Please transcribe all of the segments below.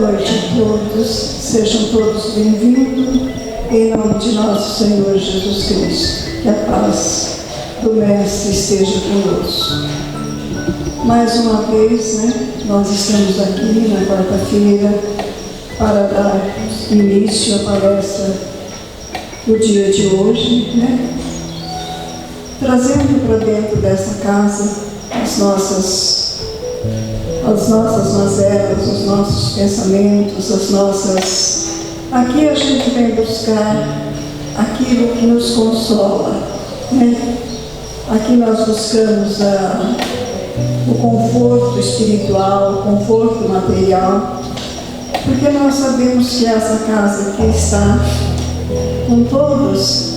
noite a todos, sejam todos bem-vindos, em nome de nosso Senhor Jesus Cristo. Que a paz do Mestre esteja conosco. Mais uma vez, nós estamos aqui na quarta-feira para dar início à palestra do dia de hoje, trazendo para dentro dessa casa as nossas mazelas, os nossos pensamentos, Aqui a gente vem buscar aquilo que nos consola, Aqui nós buscamos o conforto espiritual, o conforto material, porque nós sabemos que essa casa aqui está com todos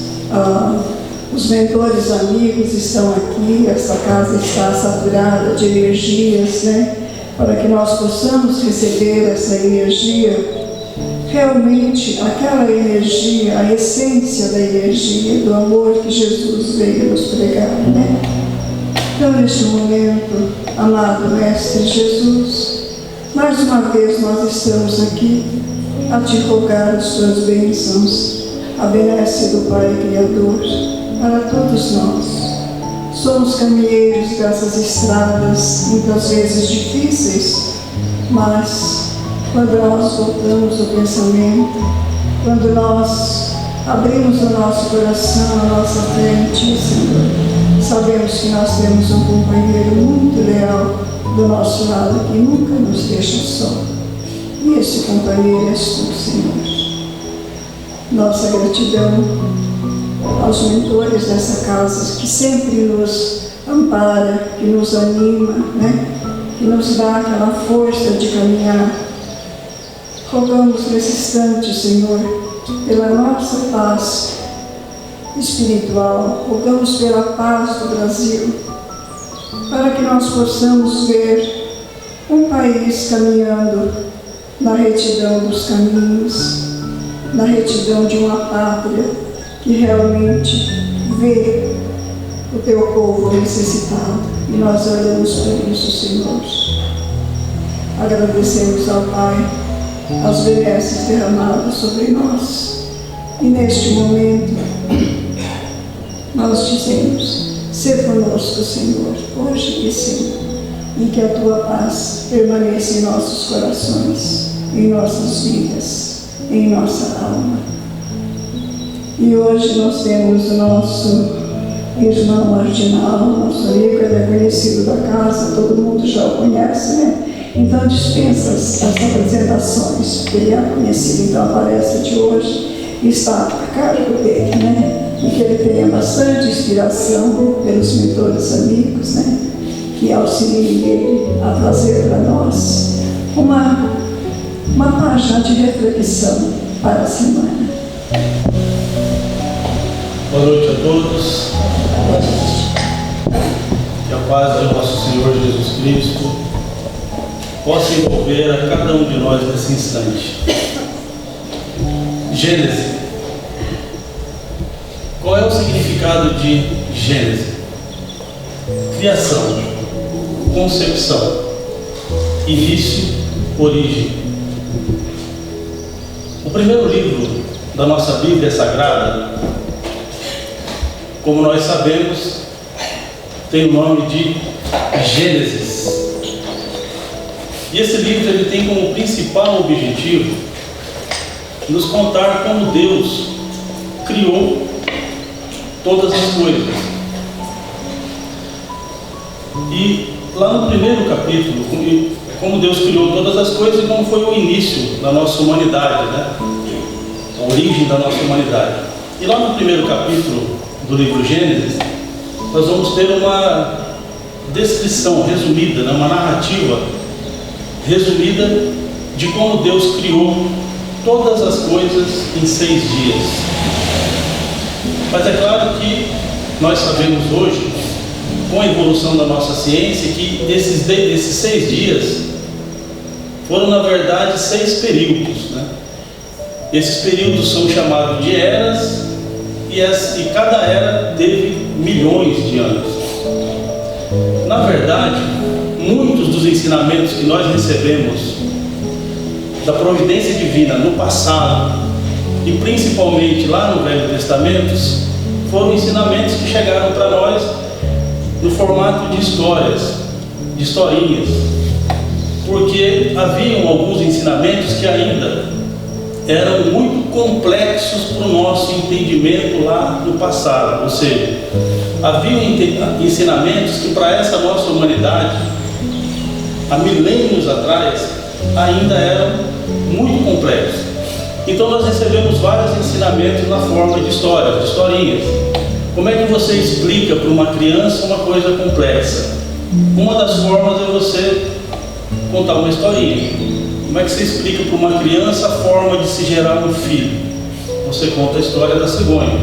os mentores amigos estão aqui, essa casa está saturada de energias, para que nós possamos receber essa energia, realmente aquela energia, a essência da energia, do amor que Jesus veio nos pregar, Então, neste momento, amado Mestre Jesus, mais uma vez nós estamos aqui a te rogar as tuas bênçãos, a benesse do Pai Criador, para todos nós. Somos caminheiros dessas estradas, muitas vezes difíceis, mas quando nós voltamos o pensamento, quando nós abrimos o nosso coração, a nossa fé em Ti, Senhor, sabemos que nós temos um companheiro muito leal do nosso lado, que nunca nos deixa só. E esse companheiro és Tu, Senhor. Nossa gratidão aos mentores dessa casa, que sempre nos ampara, que nos anima, que nos dá aquela força de caminhar. Rogamos nesse instante, Senhor, pela nossa paz espiritual, rogamos pela paz do Brasil, para que nós possamos ver um país caminhando na retidão dos caminhos, na retidão de uma pátria que realmente vê o Teu povo necessitado. E nós oramos por isso, Senhor. Agradecemos ao Pai as benesses derramadas sobre nós. E neste momento, nós dizemos: sê conosco, Senhor, hoje e sempre, em que a Tua paz permaneça em nossos corações, em nossas vidas, em nossa alma. E hoje nós temos o nosso irmão marginal, nosso amigo, ele é conhecido da casa, todo mundo já o conhece, Então dispensa as apresentações, porque ele é conhecido. Então a palestra de hoje está a cargo dele, E que ele tenha bastante inspiração pelos mentores amigos, que auxiliem ele a trazer para nós uma página de reflexão para a semana. Boa noite a todos. Que a paz de nosso Senhor Jesus Cristo possa envolver a cada um de nós nesse instante. Gênese. Qual é o significado de Gênese? Criação, concepção, início, origem. O primeiro livro da nossa Bíblia Sagrada, como nós sabemos, tem o nome de Gênesis. E esse livro ele tem como principal objetivo nos contar como Deus criou todas as coisas. E lá no primeiro capítulo, como Deus criou todas as coisas e como foi o início da nossa humanidade, a origem da nossa humanidade. E lá no primeiro capítulo do livro Gênesis, nós vamos ter uma descrição resumida, uma narrativa resumida de como Deus criou todas as coisas em 6 dias. Mas é claro que nós sabemos hoje, com a evolução da nossa ciência, que desses 6 dias foram, na verdade, 6 períodos, Esses períodos são chamados de eras, e cada era teve milhões de anos. Na verdade, muitos dos ensinamentos que nós recebemos da providência divina no passado e principalmente lá no Velho Testamento, foram ensinamentos que chegaram para nós no formato de histórias, de historinhas, porque haviam alguns ensinamentos que ainda eram muito complexos para o nosso entendimento lá no passado, ou seja, haviam ensinamentos que para essa nossa humanidade, há milênios atrás, ainda eram muito complexos. Então nós recebemos vários ensinamentos na forma de histórias, de historinhas. Como é que você explica para uma criança uma coisa complexa? Uma das formas é você contar uma historinha. Como é que você explica para uma criança a forma de se gerar um filho? Você conta a história da cegonha.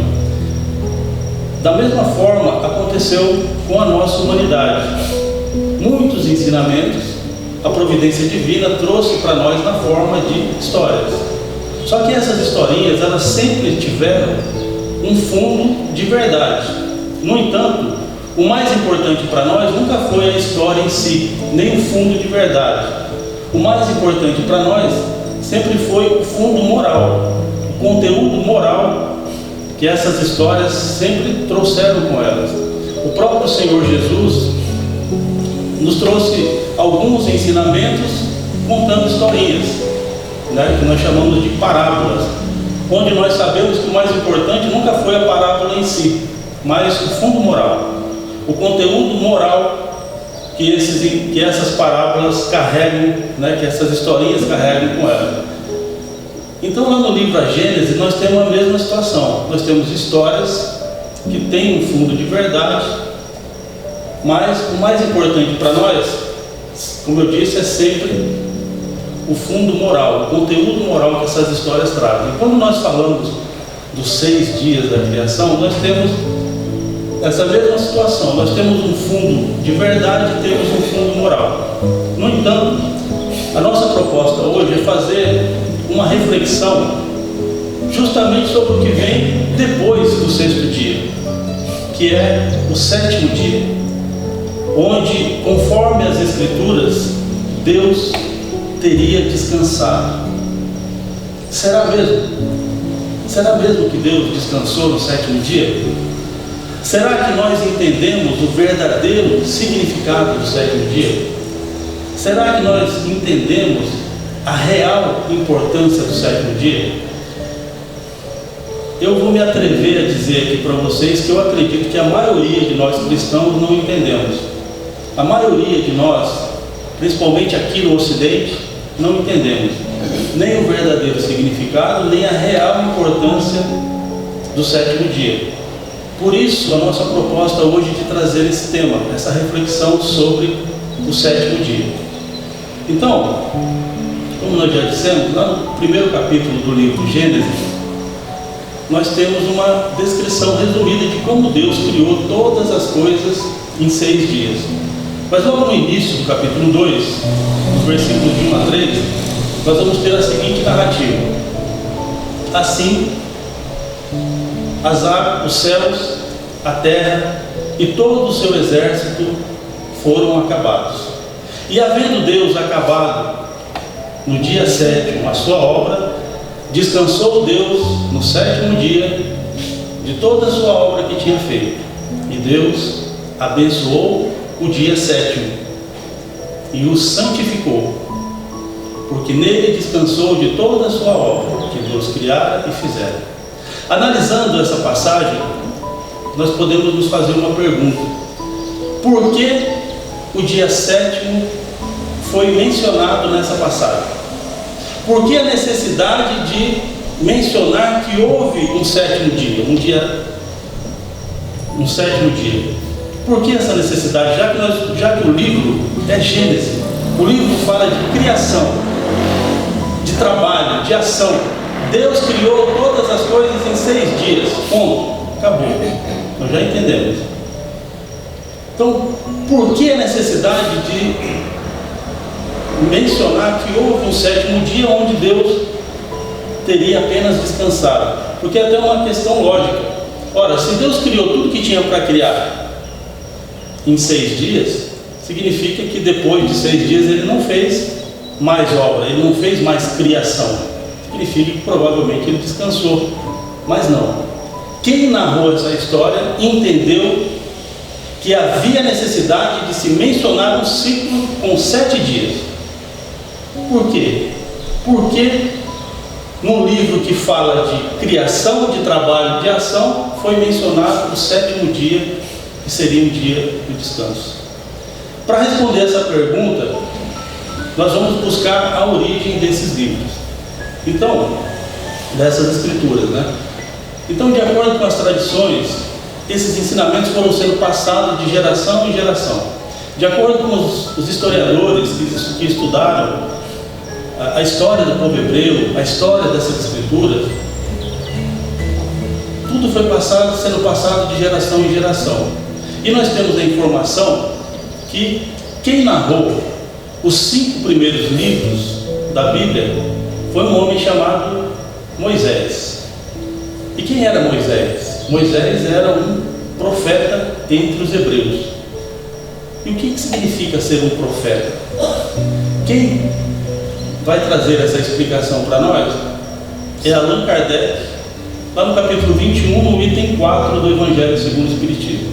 Da mesma forma aconteceu com a nossa humanidade. Muitos ensinamentos a providência divina trouxe para nós na forma de histórias. Só que essas historinhas, elas sempre tiveram um fundo de verdade. No entanto, o mais importante para nós nunca foi a história em si, nem o fundo de verdade. O mais importante para nós sempre foi o fundo moral, o conteúdo moral que essas histórias sempre trouxeram com elas. O próprio Senhor Jesus nos trouxe alguns ensinamentos contando historinhas, né, que nós chamamos de parábolas, onde nós sabemos que o mais importante nunca foi a parábola em si, mas o fundo moral, o conteúdo moral que essas parábolas carregam, né, que essas historinhas carregam com elas. Então lá no livro A Gênesis nós temos a mesma situação. Nós temos histórias que têm um fundo de verdade, mas o mais importante para nós, como eu disse, é sempre o fundo moral, o conteúdo moral que essas histórias trazem. Quando nós falamos dos 6 dias da criação, nós temos essa mesma situação. Nós temos um fundo de verdade e temos um fundo moral. No entanto, a nossa proposta hoje é fazer uma reflexão justamente sobre o que vem depois do 6º dia, que é o 7º dia, onde, conforme as Escrituras, Deus teria descansado. Será mesmo? Será mesmo que Deus descansou no 7º dia? Será que nós entendemos o verdadeiro significado do 7º dia? Será que nós entendemos a real importância do 7º dia? Eu vou me atrever a dizer aqui para vocês que eu acredito que a maioria de nós cristãos não entendemos. A maioria de nós, principalmente aqui no Ocidente, não entendemos nem o verdadeiro significado, nem a real importância do 7º dia. Por isso, a nossa proposta hoje é de trazer esse tema, essa reflexão sobre o 7º dia. Então, como nós já dissemos, lá no primeiro capítulo do livro Gênesis, nós temos uma descrição resumida de como Deus criou todas as coisas em 6 dias. Mas logo no início do capítulo 2, nos versículos de 1 a 3, nós vamos ter a seguinte narrativa: assim, as águas, os céus, a terra e todo o seu exército foram acabados. E havendo Deus acabado no dia 7º a sua obra, descansou Deus no 7º dia de toda a sua obra que tinha feito. E Deus abençoou o dia 7º e o santificou, porque nele descansou de toda a sua obra que Deus criara e fizera. Analisando essa passagem, nós podemos nos fazer uma pergunta: por que o dia 7º foi mencionado nessa passagem? Por que a necessidade de mencionar que houve um 7º dia, um 7º dia? Por que essa necessidade? Já que o livro é Gênesis, o livro fala de criação, de trabalho, de ação. Deus criou todas as coisas em 6 dias, ponto, acabou. Nós já entendemos. Então, por que a necessidade de mencionar que houve um 7º dia onde Deus teria apenas descansado? Porque é até uma questão lógica. Ora, se Deus criou tudo que tinha para criar em 6 dias, significa que depois de 6 dias ele não fez mais obra, ele não fez mais criação. Significa que provavelmente ele descansou, mas não. Quem narrou essa história entendeu que havia necessidade de se mencionar um ciclo com 7 dias. Por quê? Porque num livro que fala de criação, de trabalho, de ação, foi mencionado o 7º dia, que seria um dia do descanso. Para responder essa pergunta, nós vamos buscar a origem desses livros. Então, dessas escrituras, né? Então, de acordo com as tradições, esses ensinamentos foram sendo passados de geração em geração. De acordo com os historiadores que estudaram a história do povo hebreu, a história dessas escrituras, tudo foi sendo passado de geração em geração. E nós temos a informação que quem narrou os 5 primeiros livros da Bíblia foi um homem chamado Moisés. E quem era Moisés? Moisés era um profeta entre os hebreus. E o que significa ser um profeta? Quem vai trazer essa explicação para nós é Allan Kardec, lá no capítulo 21, no item 4 do Evangelho segundo o Espiritismo.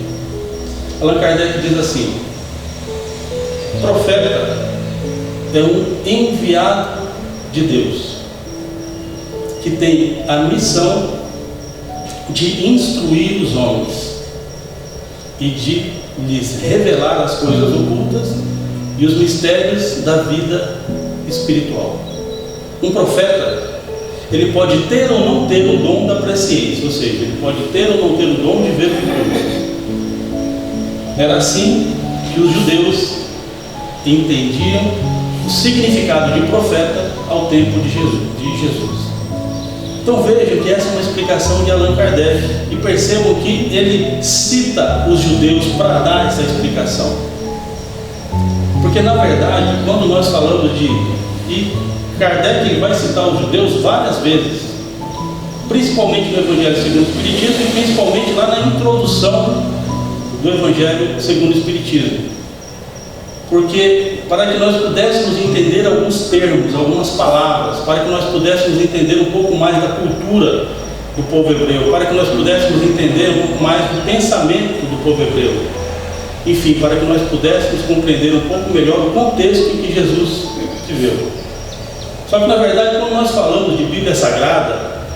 Allan Kardec diz assim: profeta é um enviado de Deus, que tem a missão de instruir os homens e de lhes revelar as coisas ocultas e os mistérios da vida espiritual. Um profeta, ele pode ter ou não ter o dom da presciência, ou seja, ele pode ter ou não ter o dom de ver o futuro. Era assim que os judeus entendiam o significado de profeta ao tempo de Jesus. Então vejam que essa é uma explicação de Allan Kardec, e percebam que ele cita os judeus para dar essa explicação. Porque na verdade, quando nós falamos e Kardec ele vai citar os judeus várias vezes, principalmente no Evangelho segundo o Espiritismo e principalmente lá na introdução do Evangelho segundo o Espiritismo. Porque para que nós pudéssemos entender alguns termos, algumas palavras, para que nós pudéssemos entender um pouco mais da cultura do povo hebreu, para que nós pudéssemos entender um pouco mais do pensamento do povo hebreu, enfim, para que nós pudéssemos compreender um pouco melhor o contexto em que Jesus viveu. Só que na verdade, quando nós falamos de Bíblia Sagrada,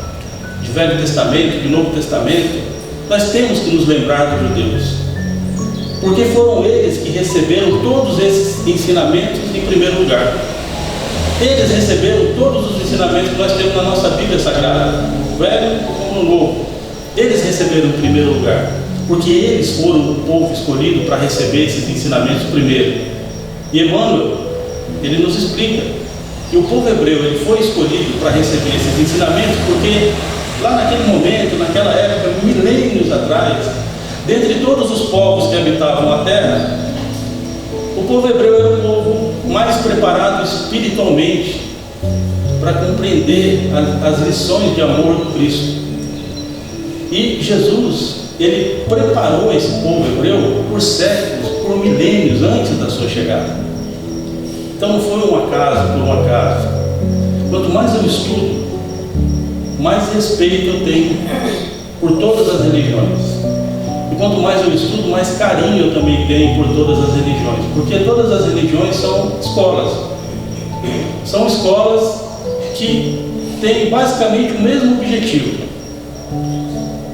de Velho Testamento, de Novo Testamento, nós temos que nos lembrar dos judeus, porque foram eles que receberam todos esses ensinamentos em primeiro lugar. Eles receberam todos os ensinamentos que nós temos na nossa Bíblia Sagrada, no Velho como no Novo. Eles receberam em primeiro lugar, porque eles foram o povo escolhido para receber esses ensinamentos primeiro. E Emmanuel, ele nos explica que o povo hebreu ele foi escolhido para receber esses ensinamentos porque lá naquele momento, naquela época, milênios atrás, dentre todos os povos que habitavam a terra, o povo hebreu era o povo mais preparado espiritualmente para compreender as lições de amor do Cristo. E Jesus, ele preparou esse povo hebreu por séculos, por milênios antes da sua chegada. Então não foi um acaso, por um acaso. Quanto mais eu estudo, mais respeito eu tenho por todas as religiões. E quanto mais eu estudo, mais carinho eu também tenho por todas as religiões. Porque todas as religiões são escolas. São escolas que têm basicamente o mesmo objetivo: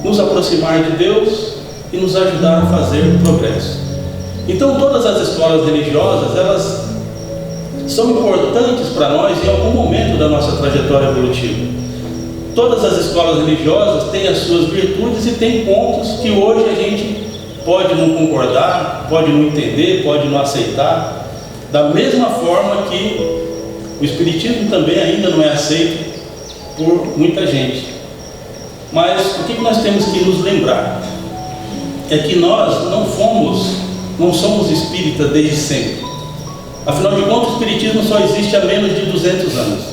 nos aproximar de Deus e nos ajudar a fazer progresso. Então todas as escolas religiosas, elas são importantes para nós em algum momento da nossa trajetória evolutiva. Todas as escolas religiosas têm as suas virtudes e têm pontos que hoje a gente pode não concordar, pode não entender, pode não aceitar, da mesma forma que o Espiritismo também ainda não é aceito por muita gente. Mas o que nós temos que nos lembrar é que nós não somos espíritas desde sempre. Afinal de contas, o Espiritismo só existe há menos de 200 anos.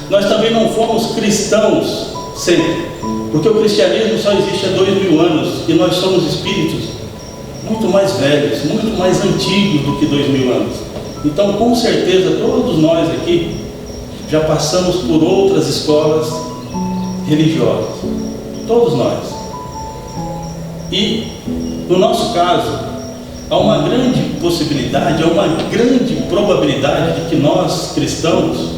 Nós também não fomos cristãos sempre, porque o cristianismo só existe há 2000 anos e nós somos espíritos muito mais velhos, muito mais antigos do que 2000 anos. Então, com certeza, todos nós aqui já passamos por outras escolas religiosas. Todos nós. E, no nosso caso, há uma grande possibilidade, há uma grande probabilidade de que nós, cristãos,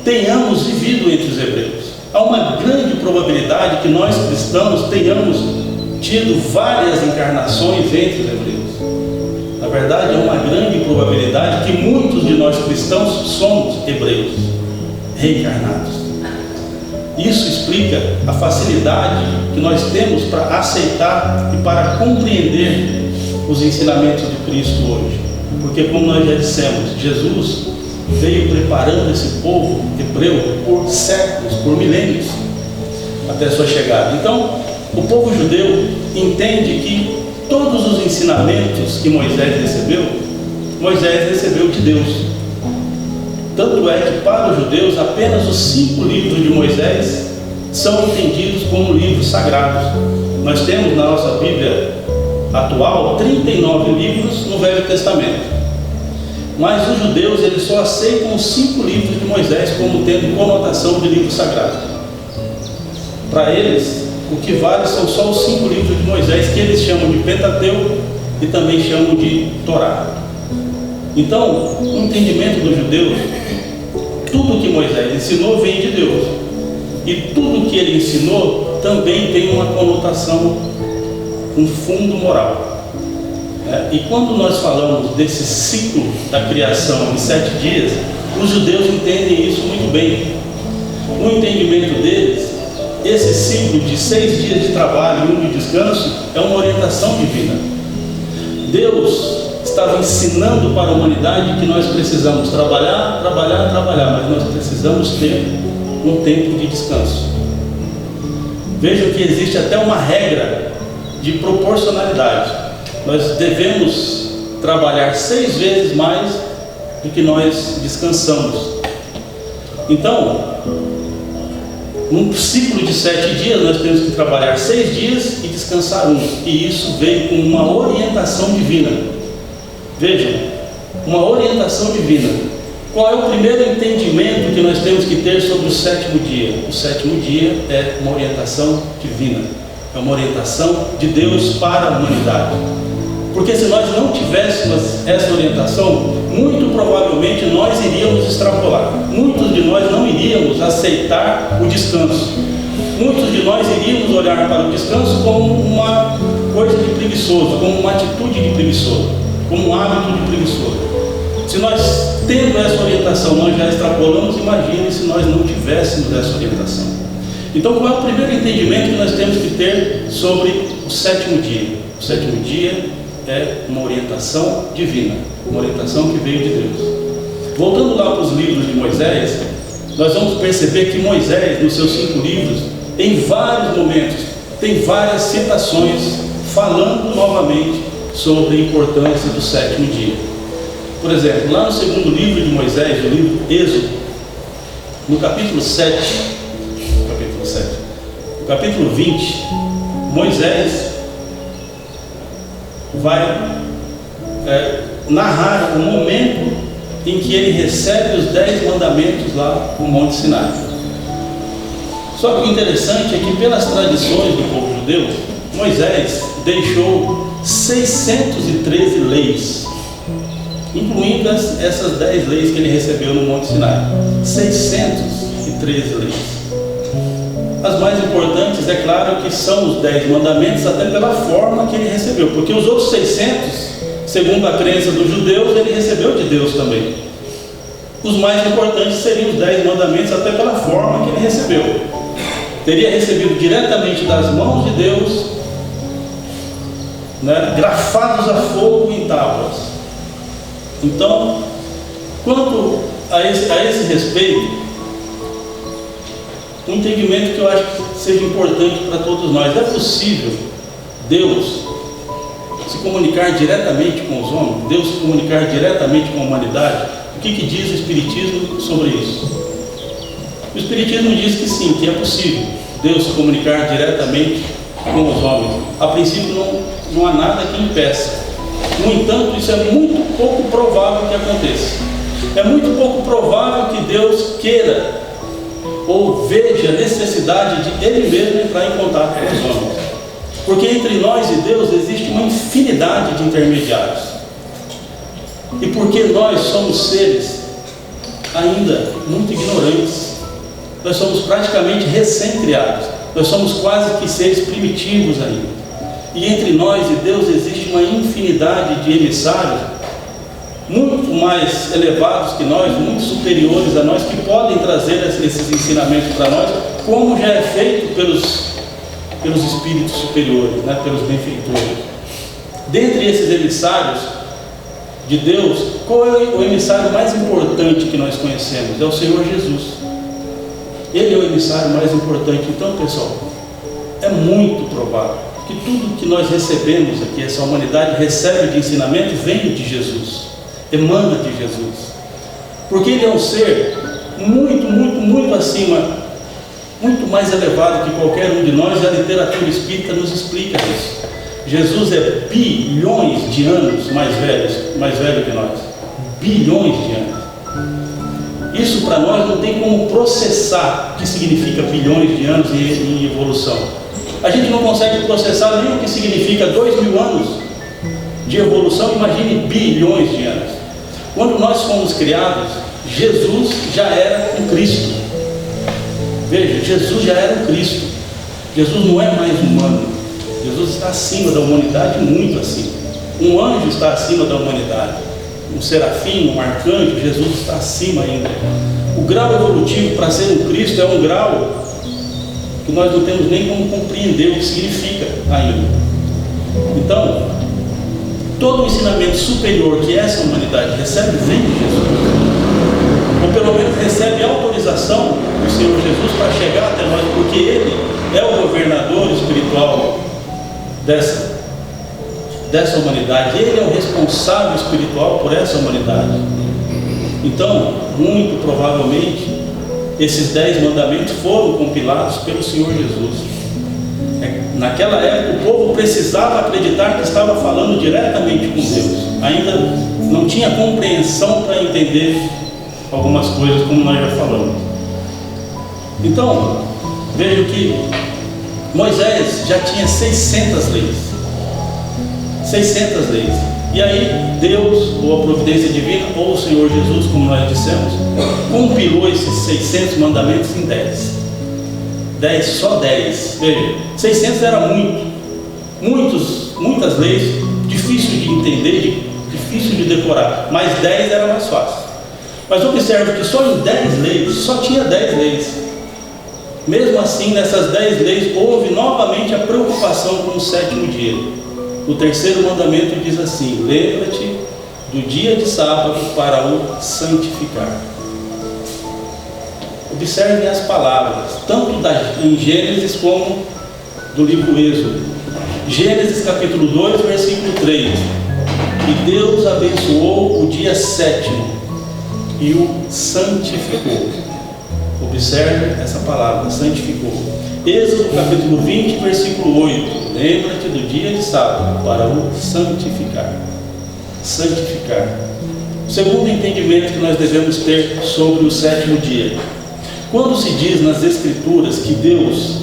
tenhamos vivido entre os hebreus. Há uma grande probabilidade que nós, cristãos, tenhamos tido várias encarnações entre os hebreus. Na verdade, há uma grande probabilidade que muitos de nós cristãos somos hebreus, reencarnados. Isso explica a facilidade que nós temos para aceitar e para compreender os ensinamentos de Cristo hoje. Porque, como nós já dissemos, Jesus veio preparando esse povo hebreu por séculos, por milênios, até sua chegada. Então, o povo judeu entende que todos os ensinamentos que Moisés recebeu de Deus. Tanto é que para os judeus apenas os 5 livros de Moisés são entendidos como livros sagrados. Nós temos na nossa Bíblia atual 39 livros no Velho Testamento. Mas os judeus eles só aceitam os 5 livros de Moisés como tendo conotação de livro sagrado. Para eles, o que vale são só os 5 livros de Moisés, que eles chamam de Pentateuco e também chamam de Torá. Então, o entendimento dos judeus, tudo que Moisés ensinou vem de Deus. E tudo que ele ensinou também tem uma conotação, um fundo moral. E quando nós falamos desse ciclo da criação em 7 dias, os judeus entendem isso muito bem. No entendimento deles, esse ciclo de 6 dias de trabalho e 1 de descanso é uma orientação divina. Deus estava ensinando para a humanidade que nós precisamos trabalhar, mas nós precisamos ter um tempo de descanso. Vejam que existe até uma regra de proporcionalidade. Nós devemos trabalhar 6 vezes mais do que nós descansamos. Então, num ciclo de 7 dias, nós temos que trabalhar 6 dias e descansar 1. E isso veio com uma orientação divina. Vejam, uma orientação divina. Qual é o primeiro entendimento que nós temos que ter sobre o 7º dia? O 7º dia é uma orientação divina. É uma orientação de Deus para a humanidade. Porque se nós não tivéssemos essa orientação, muito provavelmente nós iríamos extrapolar. Muitos de nós não iríamos aceitar o descanso. Muitos de nós iríamos olhar para o descanso como uma coisa de preguiçoso, como uma atitude de preguiçoso, como um hábito de preguiçoso. Se nós, tendo essa orientação, nós já extrapolamos, imagine se nós não tivéssemos essa orientação. Então, qual é o primeiro entendimento que nós temos que ter sobre o 7º dia? O 7º dia é uma orientação divina, uma orientação que veio de Deus. Voltando lá para os livros de Moisés, nós vamos perceber que Moisés, nos seus 5 livros, em vários momentos, tem várias citações falando novamente sobre a importância do 7º dia. Por exemplo, lá no 2º livro de Moisés, o livro Êxodo, no capítulo 7, no capítulo 20, Moisés vai narrar o momento em que ele recebe os 10 mandamentos lá no Monte Sinai. Só que o interessante é que, pelas tradições do povo judeu, Moisés deixou 613 leis, incluindo essas 10 leis que ele recebeu no Monte Sinai. 613 leis. As mais importantes, é claro, que são os 10 mandamentos, até pela forma que ele recebeu, porque os outros 600, segundo a crença dos judeus, ele recebeu de Deus também. Os mais importantes seriam os 10 mandamentos, até pela forma que ele recebeu. Teria recebido diretamente das mãos de Deus, grafados a fogo em tábuas. Então, quanto a esse respeito, um entendimento que eu acho que seja importante para todos nós: é possível Deus se comunicar diretamente com os homens? Deus se comunicar diretamente com a humanidade? O que diz o Espiritismo sobre isso? O Espiritismo diz que sim, que é possível Deus se comunicar diretamente com os homens. A princípio não há nada que impeça. No entanto, isso é muito pouco provável que aconteça. É muito pouco provável que Deus queira ou veja a necessidade de Ele mesmo entrar em contato com os homens. Porque entre nós e Deus existe uma infinidade de intermediários. E porque nós somos seres ainda muito ignorantes, nós somos praticamente recém-criados, nós somos quase que seres primitivos ainda. E entre nós e Deus existe uma infinidade de emissários muito mais elevados que nós, muito superiores a nós, que podem trazer esses ensinamentos para nós, como já é feito pelos espíritos superiores, né, pelos benfeitores. Dentre esses emissários de Deus, qual é o emissário mais importante que nós conhecemos? É o Senhor Jesus. Ele é o emissário mais importante. Então, pessoal, é muito provável que tudo que nós recebemos aqui, essa humanidade recebe de ensinamento, vem de Jesus, emana de Jesus, porque Ele é um ser muito, muito, muito acima, muito mais elevado que qualquer um de nós, e a literatura espírita nos explica isso. Jesus é bilhões de anos mais velho que nós, bilhões de anos. Isso para nós não tem como processar o que significa bilhões de anos em evolução. A gente não consegue processar nem o que significa 2000 anos de evolução, imagine bilhões de anos. Quando nós fomos criados, Jesus já era um Cristo. Veja, Jesus já era um Cristo. Jesus não é mais humano. Jesus está acima da humanidade, muito acima. Um anjo está acima da humanidade. Um serafim, um arcanjo, Jesus está acima ainda. O grau evolutivo para ser um Cristo é um grau que nós não temos nem como compreender o que significa ainda. Então, todo o ensinamento superior que essa humanidade recebe vem de Jesus, ou pelo menos recebe autorização do Senhor Jesus para chegar até nós, porque Ele é o governador espiritual dessa humanidade. Ele é o responsável espiritual por essa humanidade. Então, muito provavelmente, esses 10 mandamentos foram compilados pelo Senhor Jesus. Naquela época, o povo precisava acreditar que estava falando diretamente com Deus. Ainda não tinha compreensão para entender algumas coisas, como nós já falamos. Então, vejo que Moisés já tinha 600 leis. 600 leis. E aí, Deus, ou a providência divina, ou o Senhor Jesus, como nós dissemos, compilou esses 600 mandamentos em 10. Só 10. Veja, 600 era muitas leis, difícil de entender, difícil de decorar, mas 10 era mais fácil. Mas observe que só em 10 leis, só tinha 10 leis. Mesmo assim, nessas 10 leis, houve novamente a preocupação com o 7º dia. O 3º mandamento diz assim: lembra-te do dia de sábado para o santificar. Observem as palavras, tanto em Gênesis como do livro Êxodo. Gênesis capítulo 2, versículo 3. E Deus abençoou o dia 7º e o santificou. Observe essa palavra, santificou. Êxodo capítulo 20, versículo 8. Lembra-te do dia de sábado para o santificar. Santificar. O segundo entendimento que nós devemos ter sobre o 7º dia. Quando se diz nas Escrituras que Deus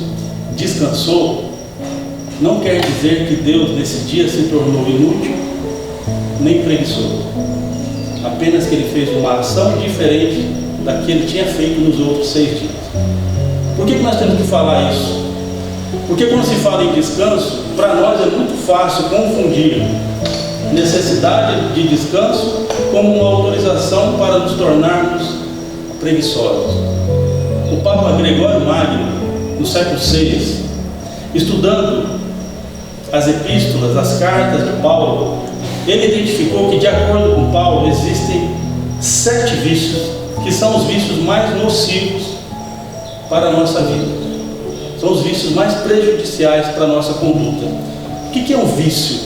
descansou, não quer dizer que Deus nesse dia se tornou inútil, nem preguiçoso. Apenas que Ele fez uma ação diferente da que Ele tinha feito nos outros 6 dias. Por que nós temos que falar isso? Porque quando se fala em descanso, para nós é muito fácil confundir necessidade de descanso como uma autorização para nos tornarmos preguiçosos. O Papa Gregório Magno, no século VI, estudando as epístolas, as cartas de Paulo, ele identificou que, de acordo com Paulo, existem 7 vícios, que são os vícios mais nocivos para a nossa vida. São os vícios mais prejudiciais para a nossa conduta. O que é um vício?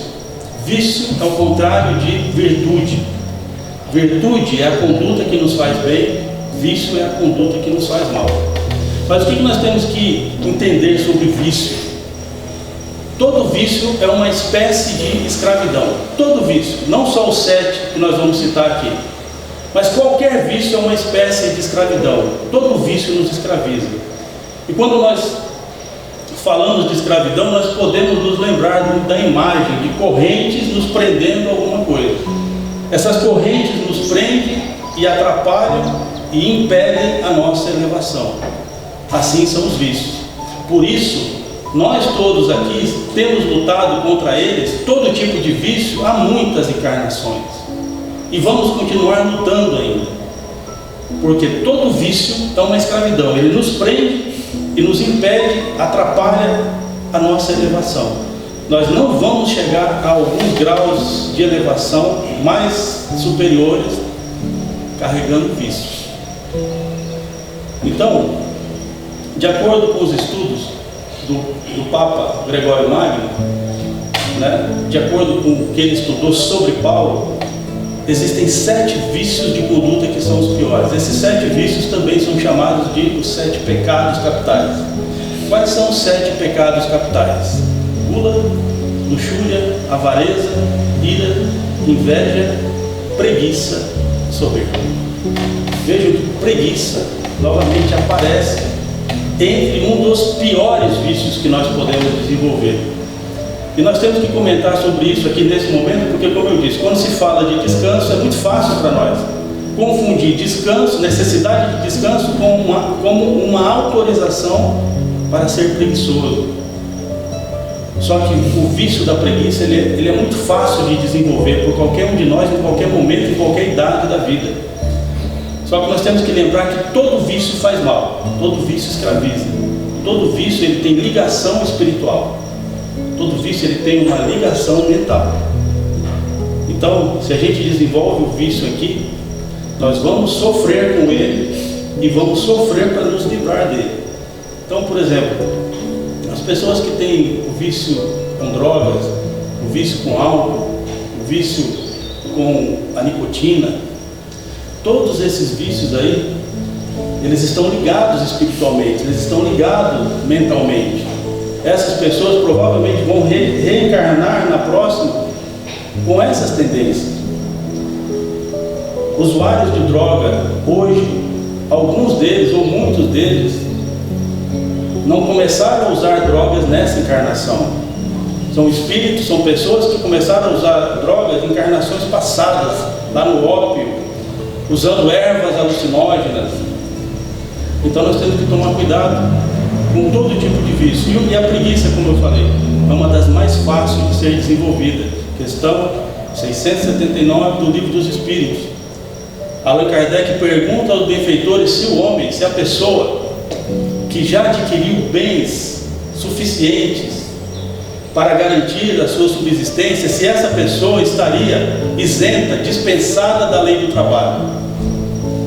Vício é o contrário de virtude. Virtude é a conduta que nos faz bem, vício é a conduta que nos faz mal. Mas o que nós temos que entender sobre vício? Todo vício é uma espécie de escravidão. Todo vício, não só os 7 que nós vamos citar aqui, mas qualquer vício é uma espécie de escravidão. Todo vício nos escraviza. E quando nós falamos de escravidão, nós podemos nos lembrar da imagem de correntes nos prendendo a alguma coisa. Essas correntes nos prendem e atrapalham e impedem a nossa elevação. Assim são os vícios. Por isso, nós todos aqui temos lutado contra eles, todo tipo de vício, há muitas encarnações. E vamos continuar lutando ainda. Porque todo vício é uma escravidão. Ele nos prende e nos impede, atrapalha a nossa elevação. Nós não vamos chegar a alguns graus de elevação mais superiores carregando vícios. Então, de acordo com os estudos do Papa Gregório Magno, né, de acordo com o que ele estudou sobre Paulo, existem 7 vícios de conduta que são os piores. Esses 7 vícios também são chamados de os 7 pecados capitais. Quais são os 7 pecados capitais? Gula, luxúria, avareza, ira, inveja, preguiça, soberba. Vejam que preguiça novamente aparece entre um dos piores vícios que nós podemos desenvolver. E nós temos que comentar sobre isso aqui nesse momento, porque, como eu disse, quando se fala de descanso, é muito fácil para nós confundir descanso, necessidade de descanso, como uma autorização para ser preguiçoso. Só que o vício da preguiça, ele é muito fácil de desenvolver por qualquer um de nós, em qualquer momento, em qualquer idade da vida. Só que nós temos que lembrar que todo vício faz mal, todo vício escraviza, todo vício ele tem ligação espiritual, todo vício ele tem uma ligação mental. Então, se a gente desenvolve o vício aqui, nós vamos sofrer com ele e vamos sofrer para nos livrar dele. Então, por exemplo, as pessoas que têm o vício com drogas, o vício com álcool, o vício com a nicotina, todos esses vícios aí, eles estão ligados espiritualmente, eles estão ligados mentalmente. Essas pessoas provavelmente vão reencarnar na próxima com essas tendências. Usuários de droga, hoje, alguns deles ou muitos deles, não começaram a usar drogas nessa encarnação. São espíritos, são pessoas que começaram a usar drogas em encarnações passadas, lá no ópio, usando ervas alucinógenas. Então nós temos que tomar cuidado com todo tipo de vício. E a preguiça, como eu falei, é uma das mais fáceis de ser desenvolvida. Questão 679 do Livro dos Espíritos. Allan Kardec pergunta aos benfeitores se a pessoa que já adquiriu bens suficientes para garantir a sua subsistência, se essa pessoa estaria isenta, dispensada da lei do trabalho.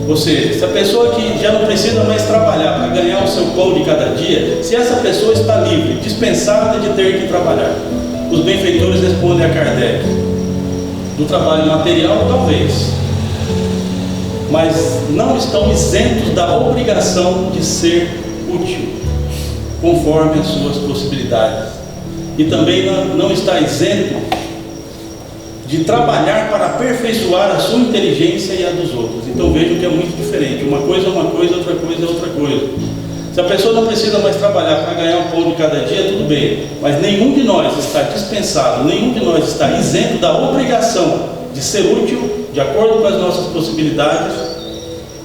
Ou seja, se a pessoa que já não precisa mais trabalhar para ganhar o seu pão de cada dia, se essa pessoa está livre, dispensada de ter que trabalhar. Os benfeitores respondem a Kardec: do trabalho material, talvez, mas não estão isentos da obrigação de ser útil, conforme as suas possibilidades. E também não está isento de trabalhar para aperfeiçoar a sua inteligência e a dos outros. Então vejam que é muito diferente. Uma coisa é uma coisa, outra coisa é outra coisa. Se a pessoa não precisa mais trabalhar para ganhar o pão de cada dia, tudo bem. Mas nenhum de nós está dispensado, nenhum de nós está isento da obrigação de ser útil, de acordo com as nossas possibilidades,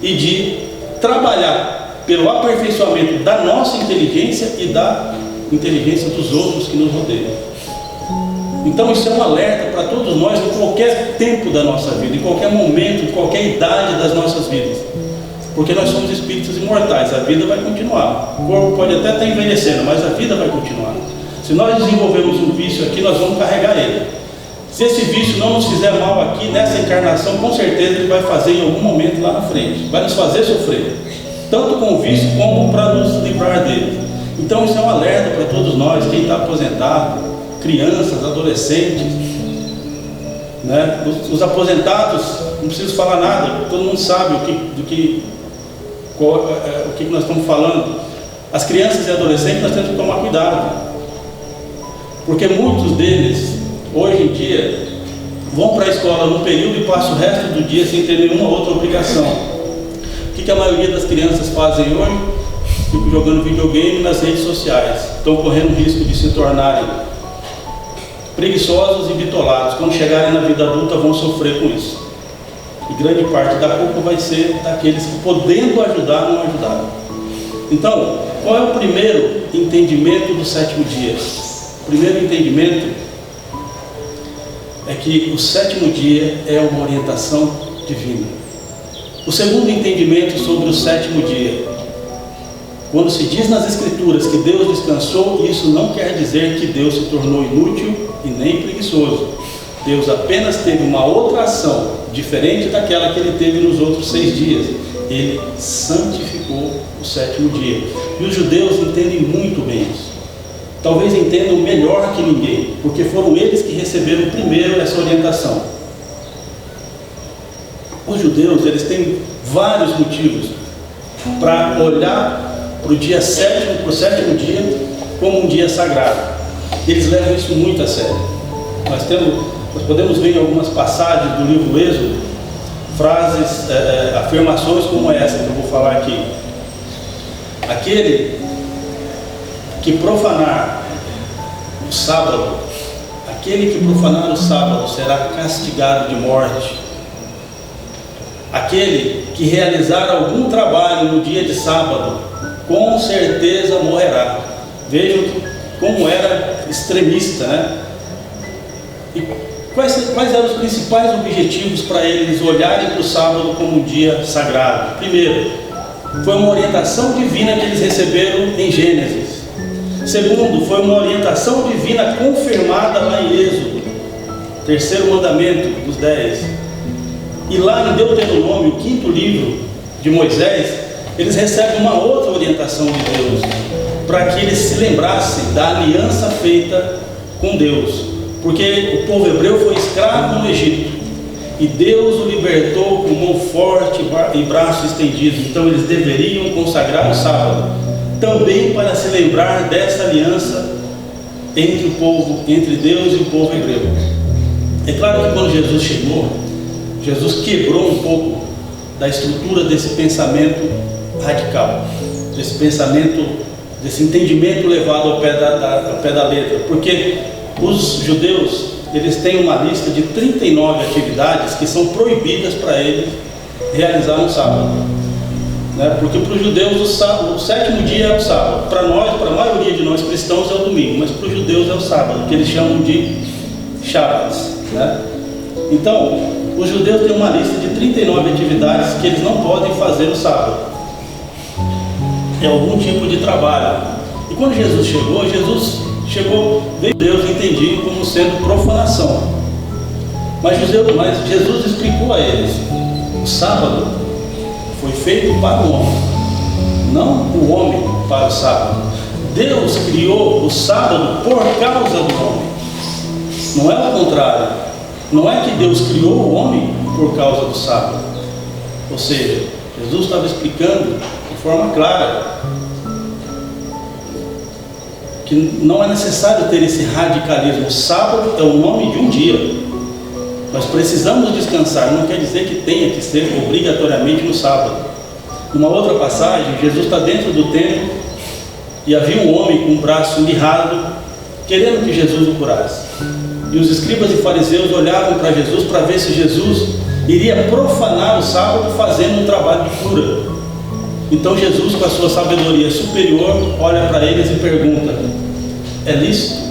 e de trabalhar pelo aperfeiçoamento da nossa inteligência e da inteligência dos outros que nos rodeiam. Então isso é um alerta para todos nós em qualquer tempo da nossa vida, em qualquer momento, em qualquer idade das nossas vidas. Porque nós somos espíritos imortais, a vida vai continuar. O corpo pode até estar envelhecendo, mas a vida vai continuar. Se nós desenvolvermos um vício aqui, nós vamos carregar ele. Se esse vício não nos fizer mal aqui, nessa encarnação, com certeza ele vai fazer em algum momento lá na frente. Vai nos fazer sofrer, tanto com o vício como para nos livrar dele. Então isso é um alerta para todos nós, quem está aposentado, crianças, adolescentes, né? Os aposentados, não preciso falar nada, todo mundo sabe o que nós estamos falando. As crianças e adolescentes nós temos que tomar cuidado, Porque muitos deles, hoje em dia, vão para a escola num período e passam o resto do dia sem ter nenhuma outra obrigação. O que a maioria das crianças fazem hoje? Ficam jogando videogame nas redes sociais. Estão correndo o risco de se tornarem preguiçosos e bitolados. Quando chegarem na vida adulta, vão sofrer com isso. E grande parte da culpa vai ser daqueles que, podendo ajudar, não ajudaram. Então, qual é o primeiro entendimento do sétimo dia? O primeiro entendimento é que o sétimo dia é uma orientação divina. O segundo entendimento sobre o sétimo dia: quando se diz nas Escrituras que Deus descansou, isso não quer dizer que Deus se tornou inútil e nem preguiçoso. Deus apenas teve uma outra ação, diferente daquela que Ele teve nos outros 6 dias. Ele santificou o sétimo dia. E os judeus entendem muito bem isso. Talvez entendam melhor que ninguém, porque foram eles que receberam primeiro essa orientação. Os judeus, eles têm vários motivos para olhar para o dia sétimo, para o sétimo dia, como um dia sagrado. Eles levam isso muito a sério. Nós podemos ver em algumas passagens do livro Êxodo, frases, afirmações como essa que eu vou falar aqui. Aquele que profanar o sábado, aquele que profanar o sábado será castigado de morte. Aquele que realizar algum trabalho no dia de sábado, com certeza morrerá. Vejam como era extremista, né? E quais eram os principais objetivos para eles olharem para o sábado como um dia sagrado? Primeiro, foi uma orientação divina que eles receberam em Gênesis. Segundo, foi uma orientação divina confirmada lá em Êxodo, terceiro mandamento dos 10. E lá em Deuteronômio, o 5º livro de Moisés, eles recebem uma outra orientação de Deus, para que eles se lembrassem da aliança feita com Deus. Porque o povo hebreu foi escravo no Egito, e Deus o libertou com mão forte e braço estendido. Então eles deveriam consagrar o sábado, também para se lembrar dessa aliança entre Deus e o povo hebreu. É claro que quando Jesus chegou, Jesus quebrou um pouco da estrutura desse pensamento radical, desse entendimento levado ao pé da letra, porque os judeus, eles têm uma lista de 39 atividades que são proibidas para eles realizar no sábado, né? Porque para os judeus o sétimo dia é o sábado. Para nós, para a maioria de nós cristãos, é o domingo, mas para os judeus é o sábado, que eles chamam de Shabat, né? Então, os judeus têm uma lista de 39 atividades que eles não podem fazer no sábado. É algum tipo de trabalho. E quando Jesus chegou, veio Deus entendido como sendo profanação. Mas Jesus explicou a eles: o sábado foi feito para o homem, não o homem para o sábado. Deus criou o sábado por causa do homem, não é o contrário. Não é que Deus criou o homem por causa do sábado. Ou seja, Jesus estava explicando de forma clara que não é necessário ter esse radicalismo. O sábado é o nome de um dia. Nós precisamos descansar, não quer dizer que tenha que ser obrigatoriamente no sábado. Numa outra passagem, Jesus está dentro do templo e havia um homem com o braço mirrado, querendo que Jesus o curasse. E os escribas e fariseus olhavam para Jesus para ver se Jesus iria profanar o sábado fazendo um trabalho de cura. Então Jesus, com a sua sabedoria superior, olha para eles e pergunta: é lícito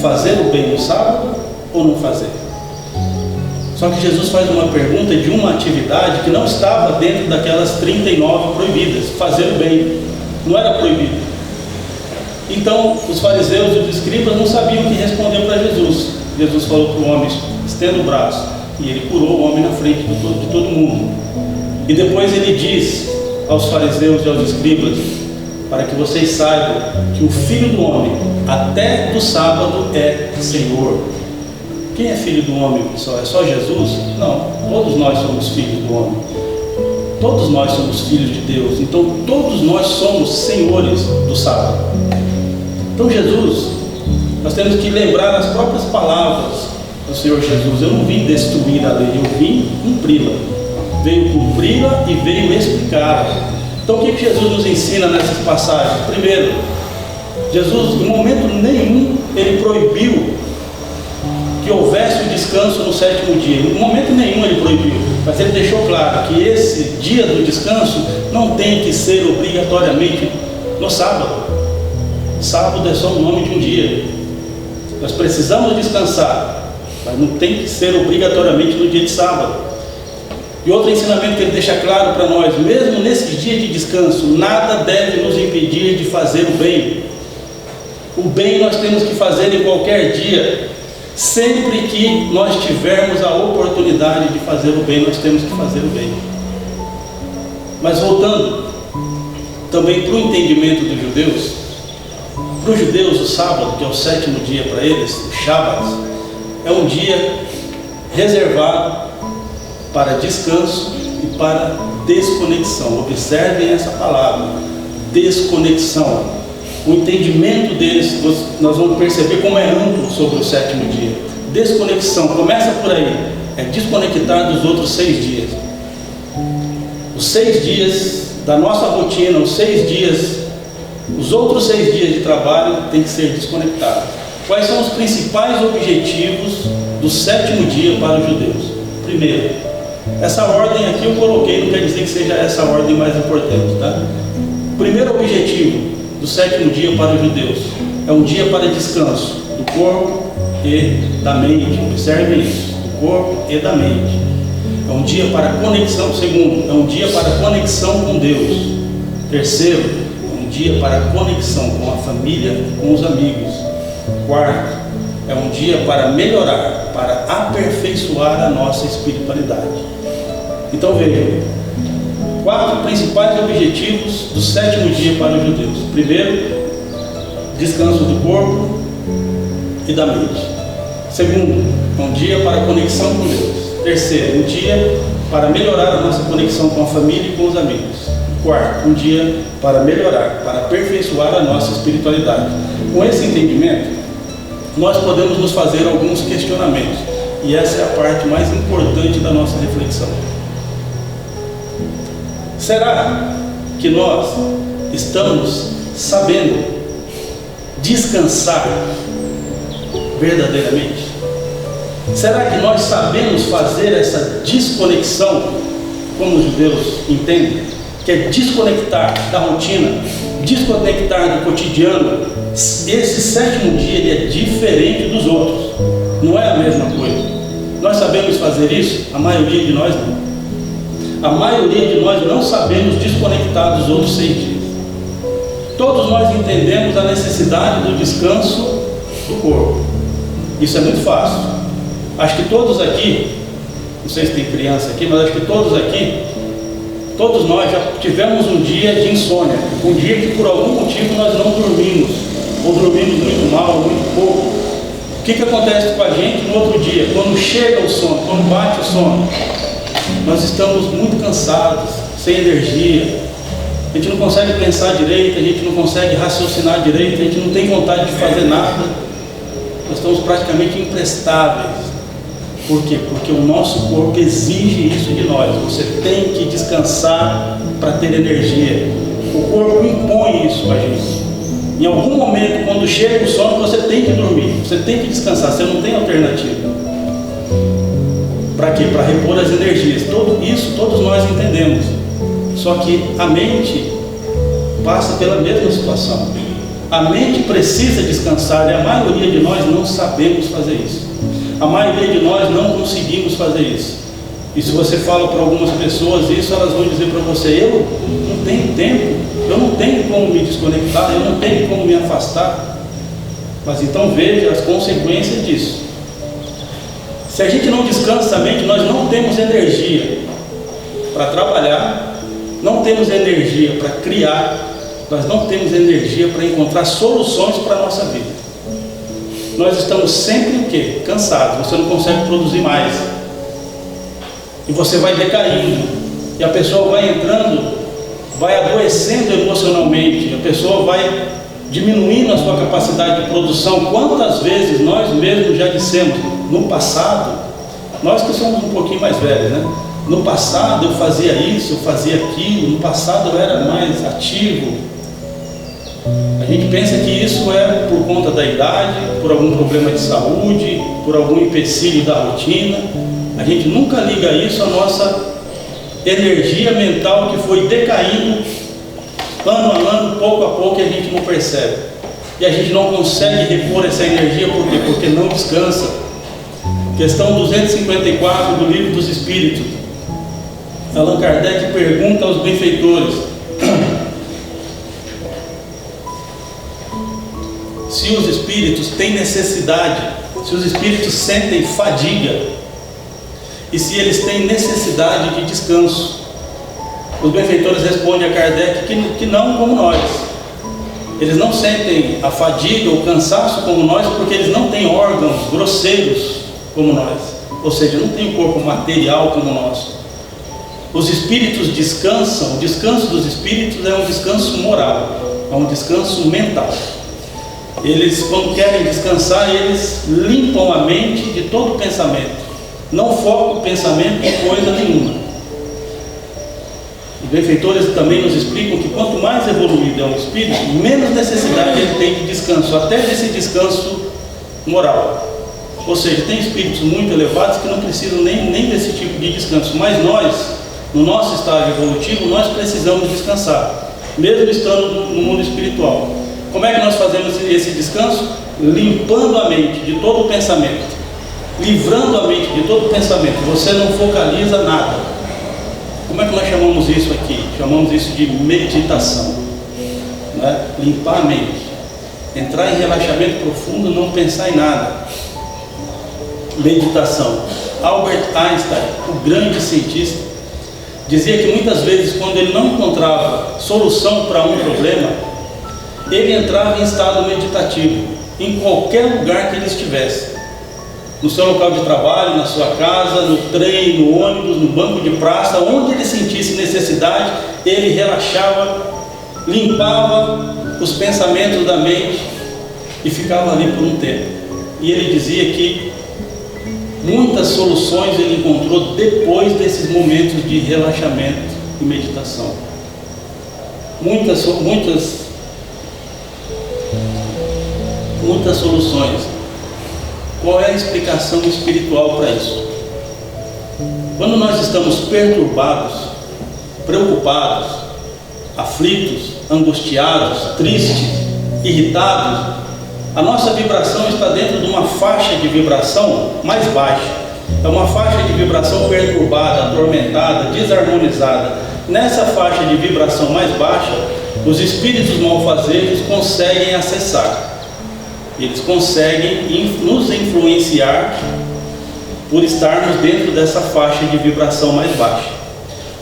fazer o bem no sábado ou não fazer? Só que Jesus faz uma pergunta de uma atividade que não estava dentro daquelas 39 proibidas. Fazer o bem não era proibido. Então os fariseus e os escribas não sabiam o que responder para Jesus. Jesus falou para o homem: estenda o braço. E ele curou o homem na frente de todo mundo. E depois ele diz aos fariseus e aos escribas: para que vocês saibam que o Filho do Homem, até do sábado, é Senhor. Quem é filho do homem, pessoal? É só Jesus? Não, todos nós somos filhos do homem. Todos nós somos filhos de Deus. Então todos nós somos senhores do sábado. Então Jesus Nós temos que lembrar as próprias palavras do Senhor Jesus. Eu não vim destruir a lei, eu vim cumpri-la. Veio cumpri-la e veio explicá-la. Então o que Jesus nos ensina nessas passagens? Primeiro, Jesus em momento nenhum ele proibiu que houvesse o descanso no sétimo dia. Em momento nenhum ele proibiu, mas ele deixou claro que esse dia do descanso não tem que ser obrigatoriamente no sábado. Sábado é só o nome de um dia. Nós precisamos descansar, mas não tem que ser obrigatoriamente no dia de sábado. E outro ensinamento que ele deixa claro para nós: mesmo nesse dia de descanso, nada deve nos impedir de fazer o bem. O bem nós temos que fazer em qualquer dia. Sempre que nós tivermos a oportunidade de fazer o bem, nós temos que fazer o bem. Mas voltando também para o entendimento dos judeus, para os judeus o sábado, que é o sétimo dia para eles, o Shabat, é um dia reservado para descanso e para desconexão. Observem essa palavra, desconexão. O entendimento deles, nós vamos perceber como é amplo sobre o sétimo dia. Desconexão, começa por aí, é desconectar dos outros 6 dias. Os 6 dias da nossa rotina, os 6 dias, os outros 6 dias de trabalho têm que ser desconectados. Quais são os principais objetivos do sétimo dia para os judeus? Primeiro, essa ordem aqui eu coloquei, não quer dizer que seja essa a ordem mais importante, tá? O primeiro objetivo do sétimo dia para os judeus é um dia para descanso do corpo e da mente. Observem isso, do corpo e da mente. É um dia para conexão. Segundo, é um dia para conexão com Deus. Terceiro, é um dia para conexão com a família, com os amigos. Quarto, é um dia para melhorar, para aperfeiçoar a nossa espiritualidade. Então vejam, 4 principais objetivos do sétimo dia para os judeus. Primeiro, descanso do corpo e da mente. Segundo, um dia para conexão com Deus. Terceiro, um dia para melhorar a nossa conexão com a família e com os amigos. Quarto, um dia para melhorar, para aperfeiçoar a nossa espiritualidade. Com esse entendimento, nós podemos nos fazer alguns questionamentos. E essa é a parte mais importante da nossa reflexão. Será que nós estamos sabendo descansar verdadeiramente? Será que nós sabemos fazer essa desconexão, como os judeus entendem, que é desconectar da rotina, desconectar do cotidiano? Esse sétimo dia ele é diferente dos outros, não é a mesma coisa. Nós sabemos fazer isso? A maioria de nós não. A maioria de nós não sabemos desconectar dos outros 6 dias. Todos nós entendemos a necessidade do descanso do corpo. Isso é muito fácil. Acho que todos aqui, não sei se tem criança aqui, mas acho que todos aqui, todos nós já tivemos um dia de insônia. Um dia que por algum motivo nós não dormimos, ou dormimos muito mal, muito pouco. O que acontece com a gente no outro dia? Quando chega o sono, quando bate o sono, nós estamos muito cansados, sem energia, a gente não consegue pensar direito, a gente não consegue raciocinar direito, a gente não tem vontade de fazer nada, nós estamos praticamente imprestáveis. Por quê? Porque o nosso corpo exige isso de nós. Você tem que descansar para ter energia. O corpo impõe isso a gente. Em algum momento, quando chega o sono, você tem que dormir, você tem que descansar, você não tem alternativa. Para quê? Para repor as energias. Isso todos nós entendemos. Só que a mente passa pela mesma situação. A mente precisa descansar e a maioria de nós não sabemos fazer isso. A maioria de nós não conseguimos fazer isso. E se você fala para algumas pessoas isso, elas vão dizer para você: eu não tenho tempo, eu não tenho como me desconectar, eu não tenho como me afastar. Mas então veja as consequências disso. Se a gente não descansa a mente, nós não temos energia para trabalhar, não temos energia para criar, nós não temos energia para encontrar soluções para a nossa vida. Nós estamos sempre o quê? Cansados, você não consegue produzir mais. E você vai decaindo, e a pessoa vai entrando, vai adoecendo emocionalmente, a pessoa vai diminuindo a sua capacidade de produção. Quantas vezes nós mesmos já dissemos, no passado, nós que somos um pouquinho mais velhos, né? No passado eu fazia isso, eu fazia aquilo, no passado eu era mais ativo. A gente pensa que isso é por conta da idade, por algum problema de saúde, por algum empecilho da rotina. A gente nunca liga isso à nossa energia mental que foi decaindo ano a ano, pouco a pouco, e a gente não percebe. E a gente não consegue repor essa energia, por quê? Porque não descansa. Questão 254 do Livro dos Espíritos. Allan Kardec pergunta aos benfeitores se os espíritos têm necessidade, se os espíritos sentem fadiga e se eles têm necessidade de descanso. Os benfeitores respondem a Kardec que não, como nós. Eles não sentem a fadiga ou o cansaço como nós, porque eles não têm órgãos grosseiros como nós, ou seja, não tem um corpo material como o nosso. Os espíritos descansam. O descanso dos espíritos é um descanso moral, é um descanso mental. Eles, quando querem descansar, eles limpam a mente de todo pensamento, não focam o pensamento em coisa nenhuma. Os benfeitores também nos explicam que quanto mais evoluído é um espírito, menos necessidade ele tem de descanso, até desse descanso moral. Ou seja, tem espíritos muito elevados que não precisam nem desse tipo de descanso, mas nós, no nosso estágio evolutivo, nós precisamos descansar, mesmo estando no mundo espiritual. Como é que nós fazemos esse descanso? Limpando a mente de todo o pensamento, livrando a mente de todo o pensamento. Você não focaliza nada. Como é que nós chamamos isso aqui? Chamamos isso de meditação, né? Limpar a mente, entrar em relaxamento profundo, não pensar em nada. Meditação. Albert Einstein, o grande cientista, dizia que muitas vezes, quando ele não encontrava solução para um problema, ele entrava em estado meditativo, em qualquer lugar que ele estivesse, no seu local de trabalho, na sua casa, no trem, no ônibus, no banco de praça, onde ele sentisse necessidade, ele relaxava, limpava os pensamentos da mente e ficava ali por um tempo. E ele dizia que muitas soluções ele encontrou depois desses momentos de relaxamento e meditação. Muitas soluções. Qual é a explicação espiritual para isso? Quando nós estamos perturbados, preocupados, aflitos, angustiados, tristes, irritados, a nossa vibração está dentro de uma faixa de vibração mais baixa. É uma faixa de vibração perturbada, atormentada, desarmonizada. Nessa faixa de vibração mais baixa, os espíritos malfazejos conseguem acessar. Eles conseguem nos influenciar por estarmos dentro dessa faixa de vibração mais baixa.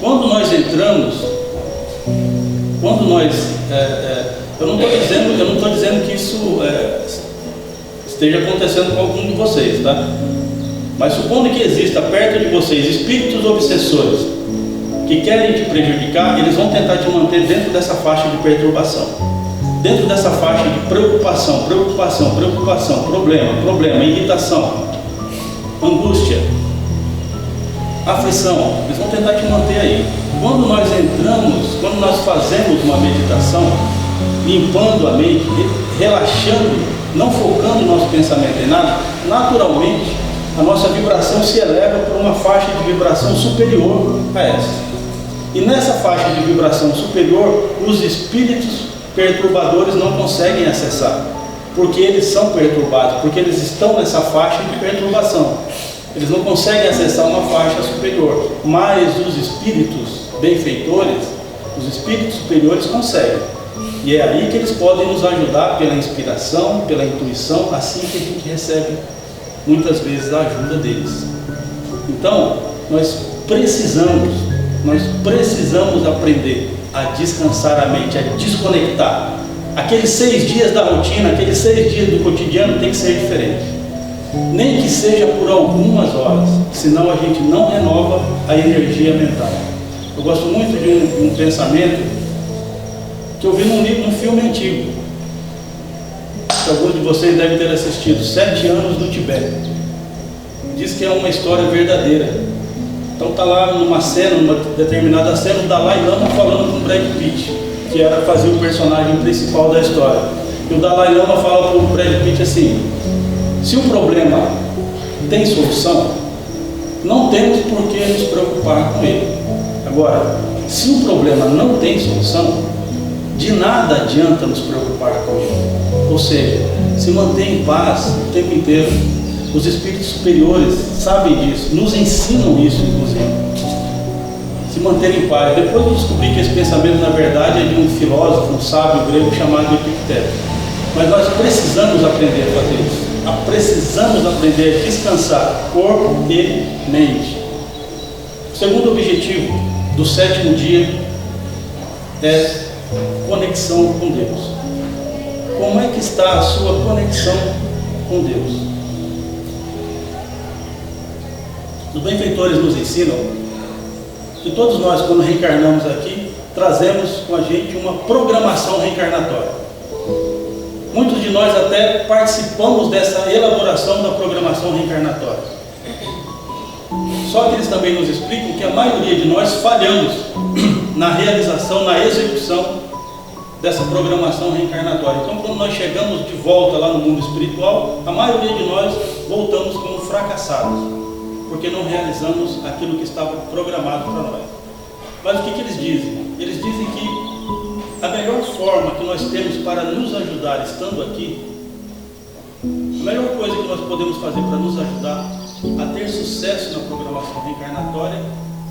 Quando nós entramos, eu não estou dizendo que isso esteja acontecendo com algum de vocês, tá? Mas supondo que exista perto de vocês espíritos obsessores que querem te prejudicar, eles vão tentar te manter dentro dessa faixa de perturbação, dentro dessa faixa de preocupação, problema, irritação, angústia, aflição. Eles vão tentar te manter aí. Quando nós fazemos uma meditação, limpando a mente, relaxando, não focando o nosso pensamento em nada, naturalmente a nossa vibração se eleva para uma faixa de vibração superior a essa. E nessa faixa de vibração superior, os espíritos perturbadores não conseguem acessar, porque eles são perturbados, porque eles estão nessa faixa de perturbação. Eles não conseguem acessar uma faixa superior, mas os espíritos benfeitores, os espíritos superiores conseguem. E é aí que eles podem nos ajudar pela inspiração, pela intuição, assim que a gente recebe muitas vezes a ajuda deles. Então, nós precisamos aprender a descansar a mente, a desconectar. Aqueles 6 dias da rotina, aqueles 6 dias do cotidiano tem que ser diferente. Nem que seja por algumas horas, senão a gente não renova a energia mental. Eu gosto muito de um pensamento que eu vi num filme antigo. que alguns de vocês devem ter assistido, 7 anos no Tibete. Diz que é uma história verdadeira. Então está lá numa cena, numa determinada cena, o Dalai Lama falando com o Brad Pitt, que fazia o personagem principal da história. E o Dalai Lama fala para o Brad Pitt assim: se o problema tem solução, não temos por que nos preocupar com ele. Agora, se o problema não tem solução, de nada adianta nos preocupar com ele. Ou seja, se mantém em paz o tempo inteiro. Os espíritos superiores sabem disso, nos ensinam isso, inclusive. Se manter em paz. Depois eu descobri que esse pensamento, na verdade, é de um filósofo, um sábio grego chamado Epicteto. Mas nós precisamos aprender a fazer isso. Precisamos aprender a descansar corpo e mente. O segundo objetivo do 7º dia é conexão com Deus. Como é que está a sua conexão com Deus? Os benfeitores nos ensinam que todos nós, quando reencarnamos aqui, trazemos com a gente uma programação reencarnatória. Muitos de nós até participamos dessa elaboração da programação reencarnatória. Só que eles também nos explicam que a maioria de nós falhamos na realização, na execução dessa programação reencarnatória. Então, quando nós chegamos de volta lá no mundo espiritual, a maioria de nós voltamos como fracassados, porque não realizamos aquilo que estava programado para nós. Mas o que eles dizem? Eles dizem que a melhor forma que nós temos para nos ajudar estando aqui, a melhor coisa que nós podemos fazer para nos ajudar a ter sucesso na programação reencarnatória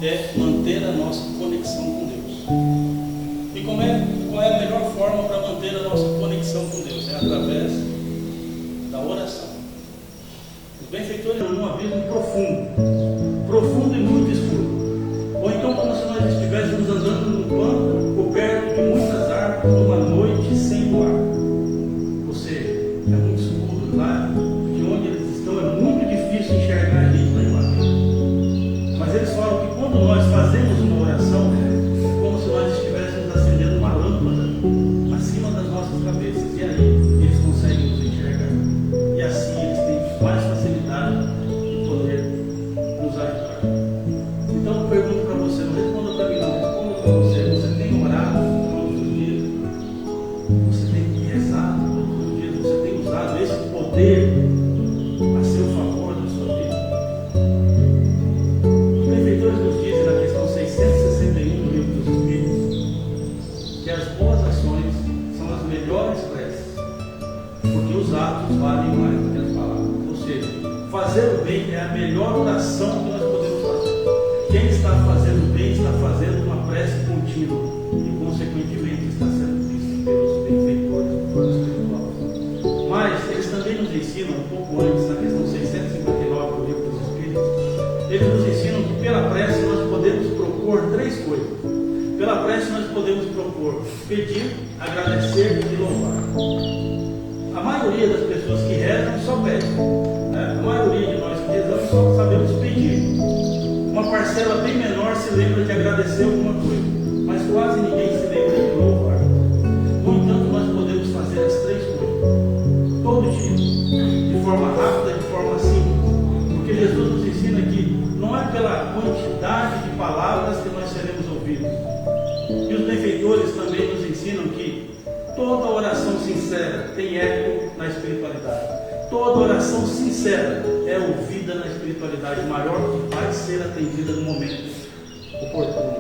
é manter a nossa conexão com Deus. E qual é a melhor forma para manter a nossa conexão com Deus? É através da oração. Os benfeitores estão num abismo profundo e muito escuro. Ou então como se nós estivéssemos andando num pântano coberto de muitas árvores numa noite sem luar. Ou seja, é muito escuro lá, de onde eles estão é muito difícil enxergar a gente lá embaixo. Mas eles falam que quando nós fazemos uma oração, é como se nós estivéssemos acendendo uma lâmpada acima das nossas cabeças. E aí eles conseguem nos enxergar. E assim eles têm mais facilidade de poder nos ajudar. Então eu pergunto para você, não responda para mim não, responda para você. Você tem orado todos os dias? Você tem rezado todos os dias? Você tem usado esse poder a seu favor na sua vida? Os benfeitores nos dizem na questão 661 do Livro dos Espíritos que as boas ações são as melhores preces, porque os atos valem mais do que as palavras. Ou seja, fazer o bem é a melhor oração que nós podemos fazer. Quem está fazendo bem está fazendo uma prece contínua e, consequentemente, está sendo visto pelos benfeitores do plano espiritual. Mas eles também nos ensinam, um pouco antes, na questão 659 do Livro dos Espíritos, eles nos ensinam que pela prece nós podemos propor 3 coisas. Pela prece nós podemos propor pedir, agradecer e louvar. A maioria das pessoas que rezam só pedem, né? A maioria de nós que rezamos só sabemos pedir. Uma parcela bem menor se lembra de agradecer alguma coisa, mas quase ninguém se lembra de louvar. No entanto, nós podemos fazer as 3 coisas todo dia, de forma rápida, de forma simples, porque Jesus nos ensina que não é pela quantidade de palavras que nós seremos ouvidos. E os benfeitores também nos ensinam que toda oração sincera tem eco na espiritualidade. Toda oração sincera é ouvida na espiritualidade maior, que vai ser atendida no momento oportuno.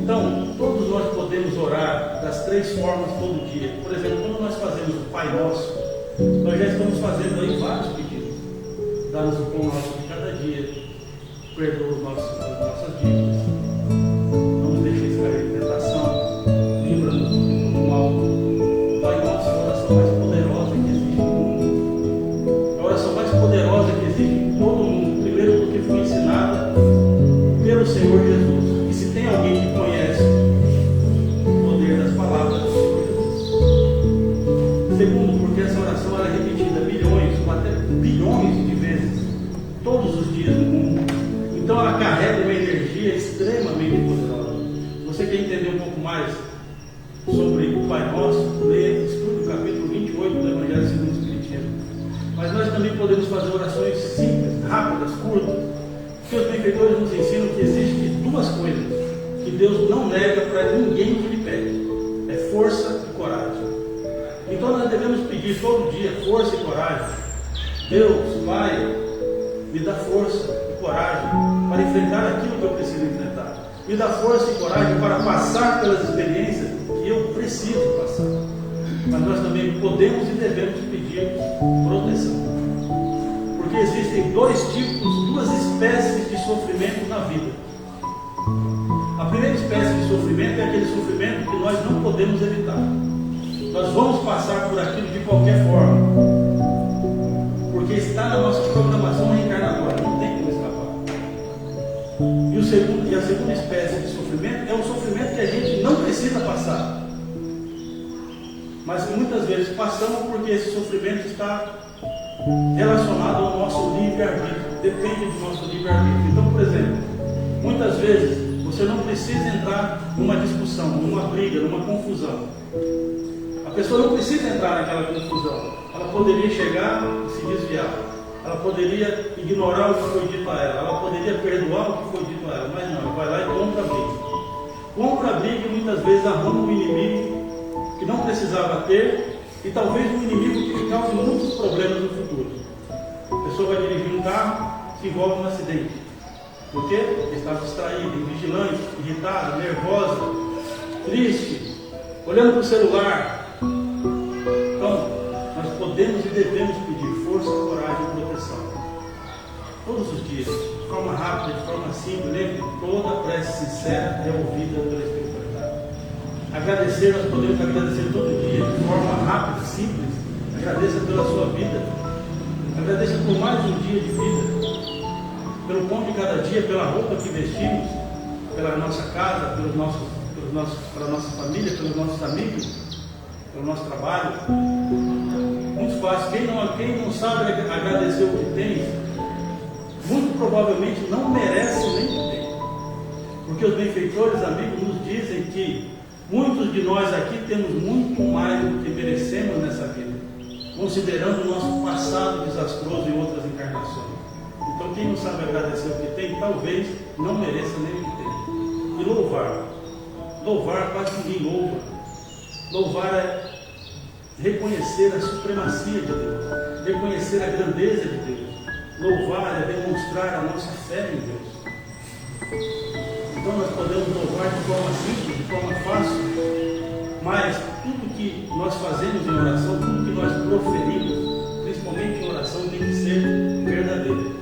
Então, todos nós podemos orar das 3 formas todo dia. Por exemplo, quando nós fazemos o Pai Nosso, nós já estamos fazendo aí vários pedidos. Dá-nos o pão nosso de cada dia, perdoa as nossas dívidas, não nos deixe cair em tentação, livra-nos do mal. Pai Nosso é a oração mais poderosa que existe no mundo. A oração mais poderosa que existe em todo o mundo. Primeiro, porque foi ensinada pelo Senhor Jesus. E se tem alguém que conhece o poder das palavras do Senhor Jesus. Segundo, porque essa oração era repetida milhões ou até bilhões de vezes, todos os dias no mundo. Então ela carrega uma energia extremamente poderosa. Se você quer entender um pouco mais sobre o Pai Nosso, leia, estude o capítulo 28 do Evangelho fazer orações simples, rápidas, curtas. Porque os benfeitores nos ensinam que existem duas coisas que Deus não nega para ninguém que lhe pede: é força e coragem. Então nós devemos pedir todo dia força e coragem. Deus, Pai, me dá força e coragem para enfrentar aquilo que eu preciso enfrentar. Me dá força e coragem para passar pelas experiências que eu preciso passar. Mas nós também podemos e devemos pedir proteção. Porque existem dois tipos, duas espécies de sofrimento na vida. A primeira espécie de sofrimento é aquele sofrimento que nós não podemos evitar. Nós vamos passar por aquilo de qualquer forma, porque está na nossa programação reencarnatória, não tem como escapar. E a segunda espécie de sofrimento é um sofrimento que a gente não precisa passar, mas que muitas vezes passamos porque esse sofrimento está relacionado ao nosso livre-arbítrio, depende do nosso livre-arbítrio. Então, por exemplo, muitas vezes você não precisa entrar numa discussão, numa briga, numa confusão. A pessoa não precisa entrar naquela confusão. Ela poderia chegar e se desviar. Ela poderia ignorar o que foi dito a ela. Ela poderia perdoar o que foi dito a ela. Mas não, ela vai lá e compra a briga. Compra a briga e muitas vezes arruma um inimigo que não precisava ter, e talvez um inimigo que lhe cause muitos problemas no futuro. A pessoa vai dirigir um carro, se envolve num acidente. Por quê? Porque estava distraída, invigilante, irritada, nervosa, triste, olhando para o celular. Então, nós podemos e devemos pedir força, coragem e proteção. Todos os dias, de forma rápida, de forma simples. Lembre, toda prece sincera é ouvida pela espiritualidade. Agradecer, nós podemos agradecer todo dia, de forma rápida, simples. Agradeça pela sua vida. Agradeça por mais um dia de vida. Pelo pão de cada dia, pela roupa que vestimos, pela nossa casa, pela nossa família, pelos nossos amigos, pelo nosso trabalho. Muito fácil. Quem não sabe agradecer o que tem, muito provavelmente não merece nem o que tem. Porque os benfeitores, amigos, nos dizem que muitos de nós aqui temos muito mais do que merecemos nessa vida, considerando o nosso passado desastroso em outras encarnações. Então, quem não sabe agradecer o que tem, talvez não mereça nem o que tem. E louvar. Louvar, quase ninguém louva. Louvar é reconhecer a supremacia de Deus, reconhecer a grandeza de Deus. Louvar é demonstrar a nossa fé em Deus. Então, nós podemos louvar de forma simples, de forma fácil, mas tudo que nós fazemos em oração, tudo que nós proferimos, principalmente em oração, tem que ser verdadeiro.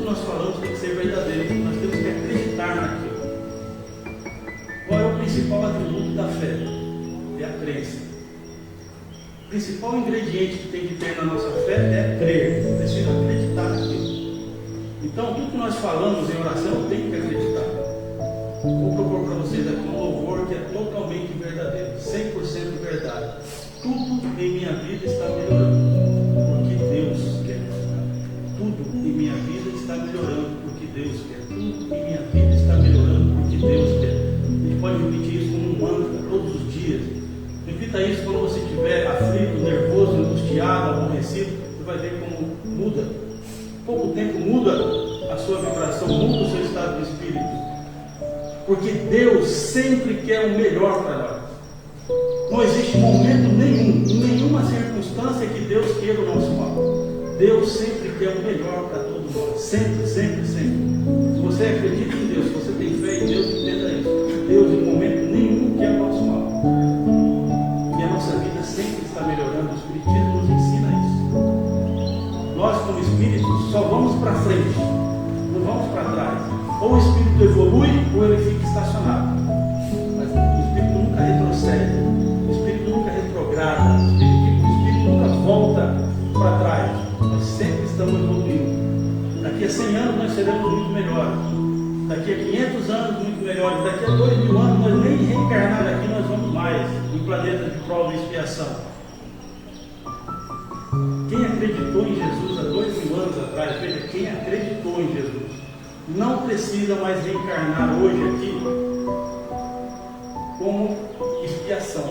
Nós falamos tem que ser verdadeiro, nós temos que acreditar naquilo. Qual é o principal atributo da fé? É a crença. O principal ingrediente que tem que ter na nossa fé é crer, precisa acreditar naquilo. Então, tudo que nós falamos em oração tem que acreditar. Vou propor para vocês aqui um louvor que é totalmente verdadeiro, 100% verdade. Tudo em minha vida está melhorando, porque Deus quer. Tudo em minha vida está melhorando porque Deus quer. Tudo em minha vida está melhorando porque Deus quer. A gente pode repetir isso como um mantra todos os dias. Repita isso quando você estiver aflito, nervoso, angustiado, aborrecido. Você vai ver como muda. Pouco tempo muda a sua vibração, muda o seu estado de espírito. Porque Deus sempre quer o melhor para nós. Não existe momento nenhum, em nenhuma circunstância que Deus queira o nosso mal. Deus sempre quer o melhor para todos nós. Sempre, sempre, sempre. Se você acredita em Deus, se você tem fé em Deus, entenda isso. Deus em momento nenhum quer o nosso mal. E a nossa vida sempre está melhorando. O Espiritismo nos ensina isso. Nós, como espíritos, só vamos para frente. Não vamos para trás. Ou o espírito evolui, ou ele fica estacionado. Mas o espírito nunca retrocede. O espírito nunca retrograda. O espírito nunca volta para trás. Nós sempre estamos evoluindo. Daqui a 100 anos nós seremos muito melhores. Daqui a 500 anos muito melhores. Daqui a 2000 anos nós nem reencarnar aqui nós vamos mais. Em planeta de prova e expiação. Quem acreditou em Jesus há 2000 anos atrás, veja, quem acreditou em Jesus, não precisa mais reencarnar hoje aqui como expiação.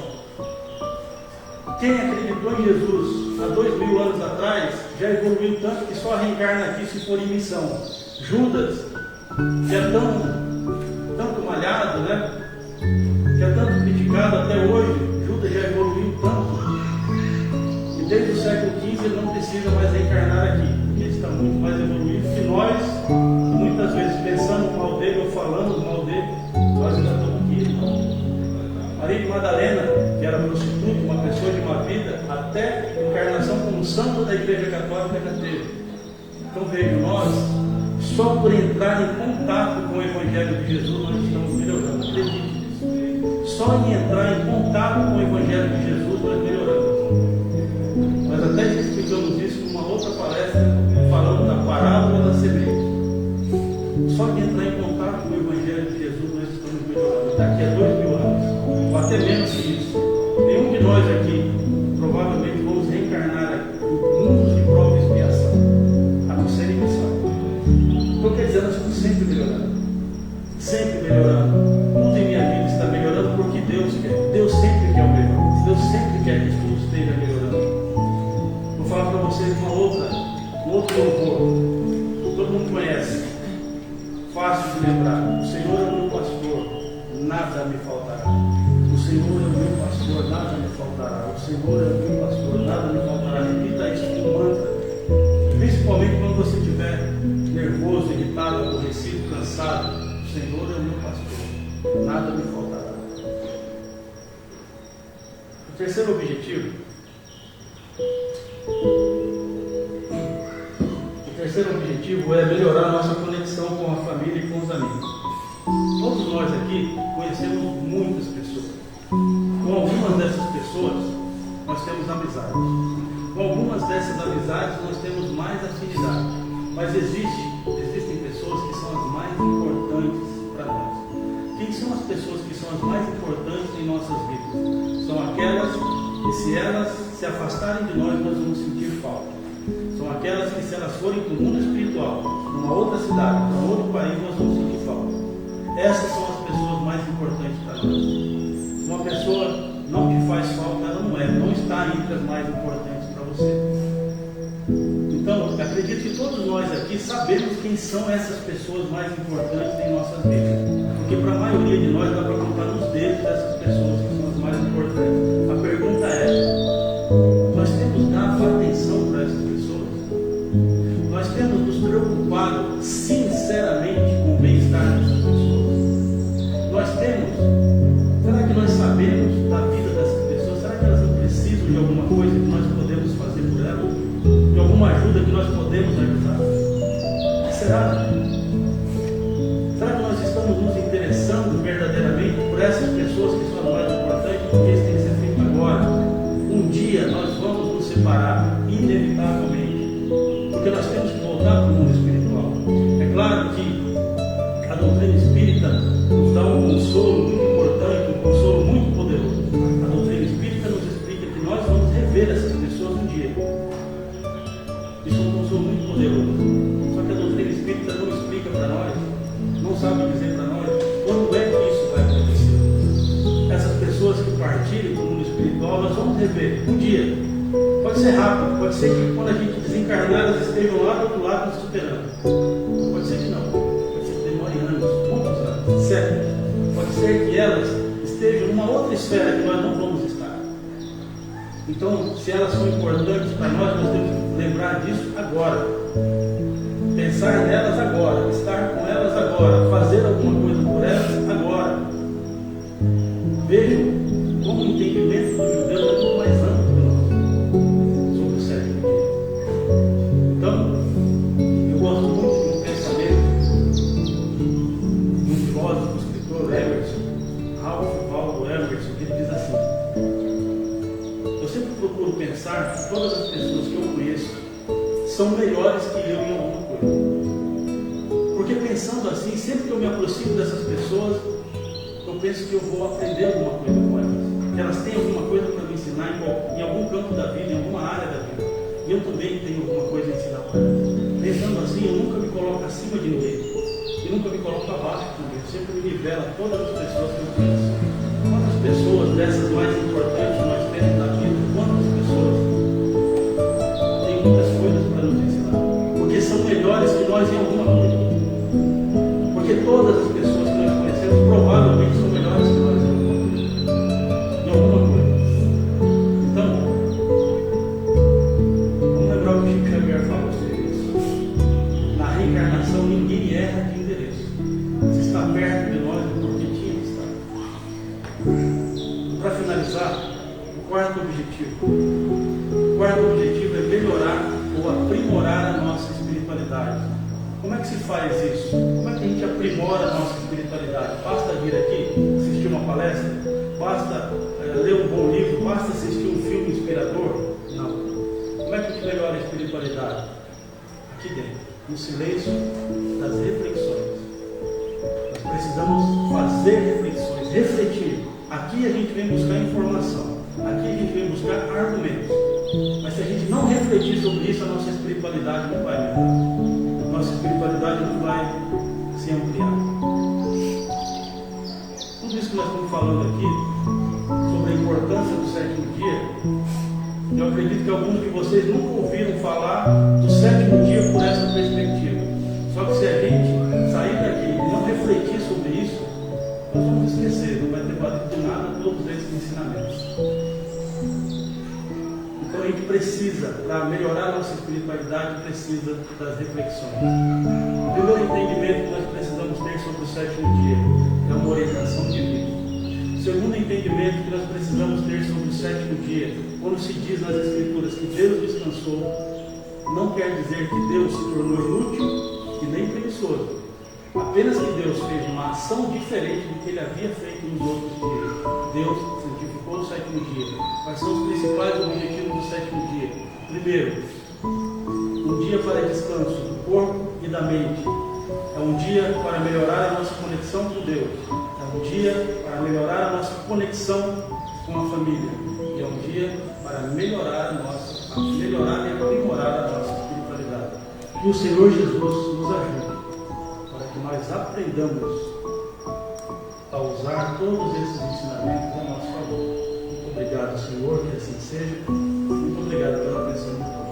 Quem acreditou em Jesus há 2000 anos atrás, já evoluiu tanto que só reencarna aqui se for em missão. Judas, que é tanto malhado, né? Que é tanto criticado até hoje, Judas já evoluiu tanto. E desde o século XV ele não precisa mais reencarnar aqui, porque ele está muito mais evoluído que nós, muitas vezes pensando mal dele ou falando mal dele, nós ainda estamos aqui, irmão. Maria de Madalena, que era prostituta, uma pessoa de uma vida, até a encarnação como santo da Igreja Católica já teve. Então vejo, nós, só por entrar em contato com o Evangelho de Jesus, nós estamos melhorando. Acredite nisso. Só em entrar em contato com o Evangelho de Jesus, nós melhoramos. Nós até já explicamos isso numa outra palestra, falando da parábola da semente. Só de entrar em contato com o Evangelho de Jesus, nós estamos melhorando. Daqui a 2000 anos. Ou até menos que isso. Nenhum de nós aqui provavelmente vamos reencarnar em mundos de prova e expiação, a não ser em missão. Então quer dizer, nós estamos sempre melhorando. Sempre melhorando. Tudo em minha vida está melhorando porque Deus quer. Deus sempre quer o melhor. Deus sempre quer que tudo esteja melhorando. Vou falar para vocês um outro louvor. Todo mundo conhece. Fácil de lembrar. O Senhor é o meu pastor, nada me faltará. O Senhor é o meu pastor, nada me faltará. O Senhor é o meu pastor, nada me faltará. Repita isso como mantra. Principalmente quando você estiver nervoso, irritado, aborrecido, cansado. O Senhor é o meu pastor, nada me faltará. O terceiro objetivo. O terceiro objetivo é melhorar nossa conexão com a família e com os amigos. Todos nós aqui conhecemos muitas pessoas. Com algumas dessas pessoas, nós temos amizade. Com algumas dessas amizades, nós temos mais afinidade. Mas existem pessoas que são as mais importantes para nós. Quem são as pessoas que são as mais importantes em nossas vidas? São aquelas que, se elas se afastarem de nós, nós vamos sentir falta. São aquelas que, se elas forem para o mundo espiritual, numa outra cidade, num outro país, nós vamos sentir falta. Essas são as pessoas mais importantes para nós. Uma pessoa não que faz falta, ela não está entre as mais importantes para você. Então, acredito que todos nós aqui sabemos quem são essas pessoas mais importantes em nossas vidas. Porque para a maioria de nós dá para contar nos dedos essas pessoas que são as mais importantes. A pergunta é, nós temos dado atenção para essas pessoas? Nós temos nos preocupado sinceramente com o bem-estar dessas pessoas? Nós temos, será que nós sabemos da vida dessas pessoas? Será que elas não precisam de alguma coisa que nós podemos fazer por elas? De alguma ajuda que nós podemos ajudar? Será? Será que nós estamos nos interessando verdadeiramente por essas pessoas que são as mais importantes? Porque isso tem que ser feito agora. Um dia nós vamos nos separar, inevitavelmente. Porque nós temos que voltar para o mundo espiritual. É claro que a doutrina espírita nos dá um consolo muito importante, um consolo muito poderoso. A doutrina espírita nos explica que nós vamos rever essas pessoas um dia. Isso é um consolo muito poderoso. Só que a doutrina espírita não explica para nós, não sabe dizer para nós quando é que isso vai acontecer. Essas pessoas que partirem para o mundo espiritual, nós vamos rever um dia. Pode ser rápido, pode ser que quando a gente desencarnar, elas estejam lá do outro lado nos superando. Pode ser que não. Pode ser que demore anos, muitos anos, séculos. Pode ser que elas estejam numa outra esfera que nós não vamos estar. Então, se elas são importantes para nós, nós temos que lembrar disso agora. Pensar nelas agora, estar com elas agora, fazer alguma coisa por elas agora. Vejam como o entendimento do judeu é muito mais amplo que o nosso sobre o século XX. Então, eu gosto muito do pensamento de um filósofo, escritor, Ralph Waldo Emerson, que ele diz assim: eu sempre procuro pensar que todas as pessoas que eu conheço são melhores que eu em alguma coisa. Porque pensando assim, sempre que eu me aproximo dessas pessoas, eu penso que eu vou aprender alguma coisa com elas. Que elas têm alguma coisa para me ensinar em algum campo da vida, em alguma área da vida. E eu também tenho alguma coisa a ensinar para elas. Pensando assim, eu nunca me coloco acima de ninguém. E nunca me coloco abaixo de ninguém. Eu sempre me nivelo a todas as pessoas que eu conheço. Quantas pessoas dessas mais importantes nós temos na vida? Quantas pessoas? objetivo. O quarto objetivo é melhorar ou aprimorar a nossa espiritualidade. Como é que se faz isso? Como é que a gente aprimora a nossa espiritualidade? Basta vir aqui, assistir uma palestra? Basta ler um bom livro? Basta assistir um filme inspirador? Não. Como é que a gente melhora a espiritualidade? Aqui dentro, no silêncio das reflexões. Nós precisamos fazer reflexões, refletir. Aqui a gente vem buscar informação, aqui a gente vem buscar argumentos. Mas se a gente não refletir sobre isso, a nossa espiritualidade não vai melhorar. Nossa espiritualidade não vai se ampliar. Tudo isso que nós estamos falando aqui, sobre a importância do sétimo dia, eu acredito que alguns de vocês nunca ouviram falar do sétimo dia por essa perspectiva. Só que se a gente sair daqui e não refletir sobre isso, nós vamos esquecer, não vai ter valido de nada todos esses ensinamentos. Então a gente precisa, para melhorar a nossa espiritualidade, precisa das reflexões. O primeiro entendimento que nós precisamos ter sobre o sétimo dia é uma orientação divina. O segundo entendimento que nós precisamos ter sobre o sétimo dia, quando se diz nas Escrituras que Deus descansou, não quer dizer que Deus se tornou inútil e nem preguiçoso. Apenas que Deus fez uma ação diferente do que Ele havia feito nos outros dias. Deus santificou o sétimo dia. Quais são os principais objetivos do sétimo dia? Primeiro, um dia para descanso do corpo e da mente. É um dia para melhorar a nossa conexão com Deus. É um dia para melhorar a nossa conexão com a família. E é um dia para melhorar e aprimorar a nossa espiritualidade. Que o Senhor Jesus nos ajude para que nós aprendamos a usar todos esses ensinamentos a nosso favor. Muito obrigado, Senhor, que assim seja. Muito obrigado pela atenção de todos.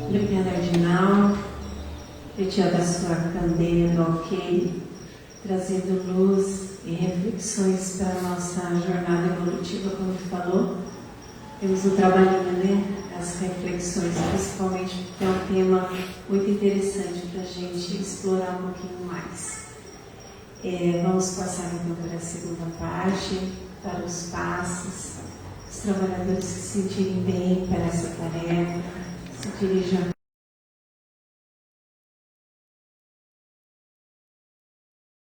Obrigada, Arginal, pedindo a sua candeia do ok, trazendo luz e reflexões para a nossa jornada evolutiva, como tu falou. Temos um trabalhinho, né? As reflexões, principalmente porque é um tema muito interessante para a gente explorar um pouquinho mais. Vamos passar então para a segunda parte, para os passos, os trabalhadores se sentirem bem para essa tarefa, se dirijam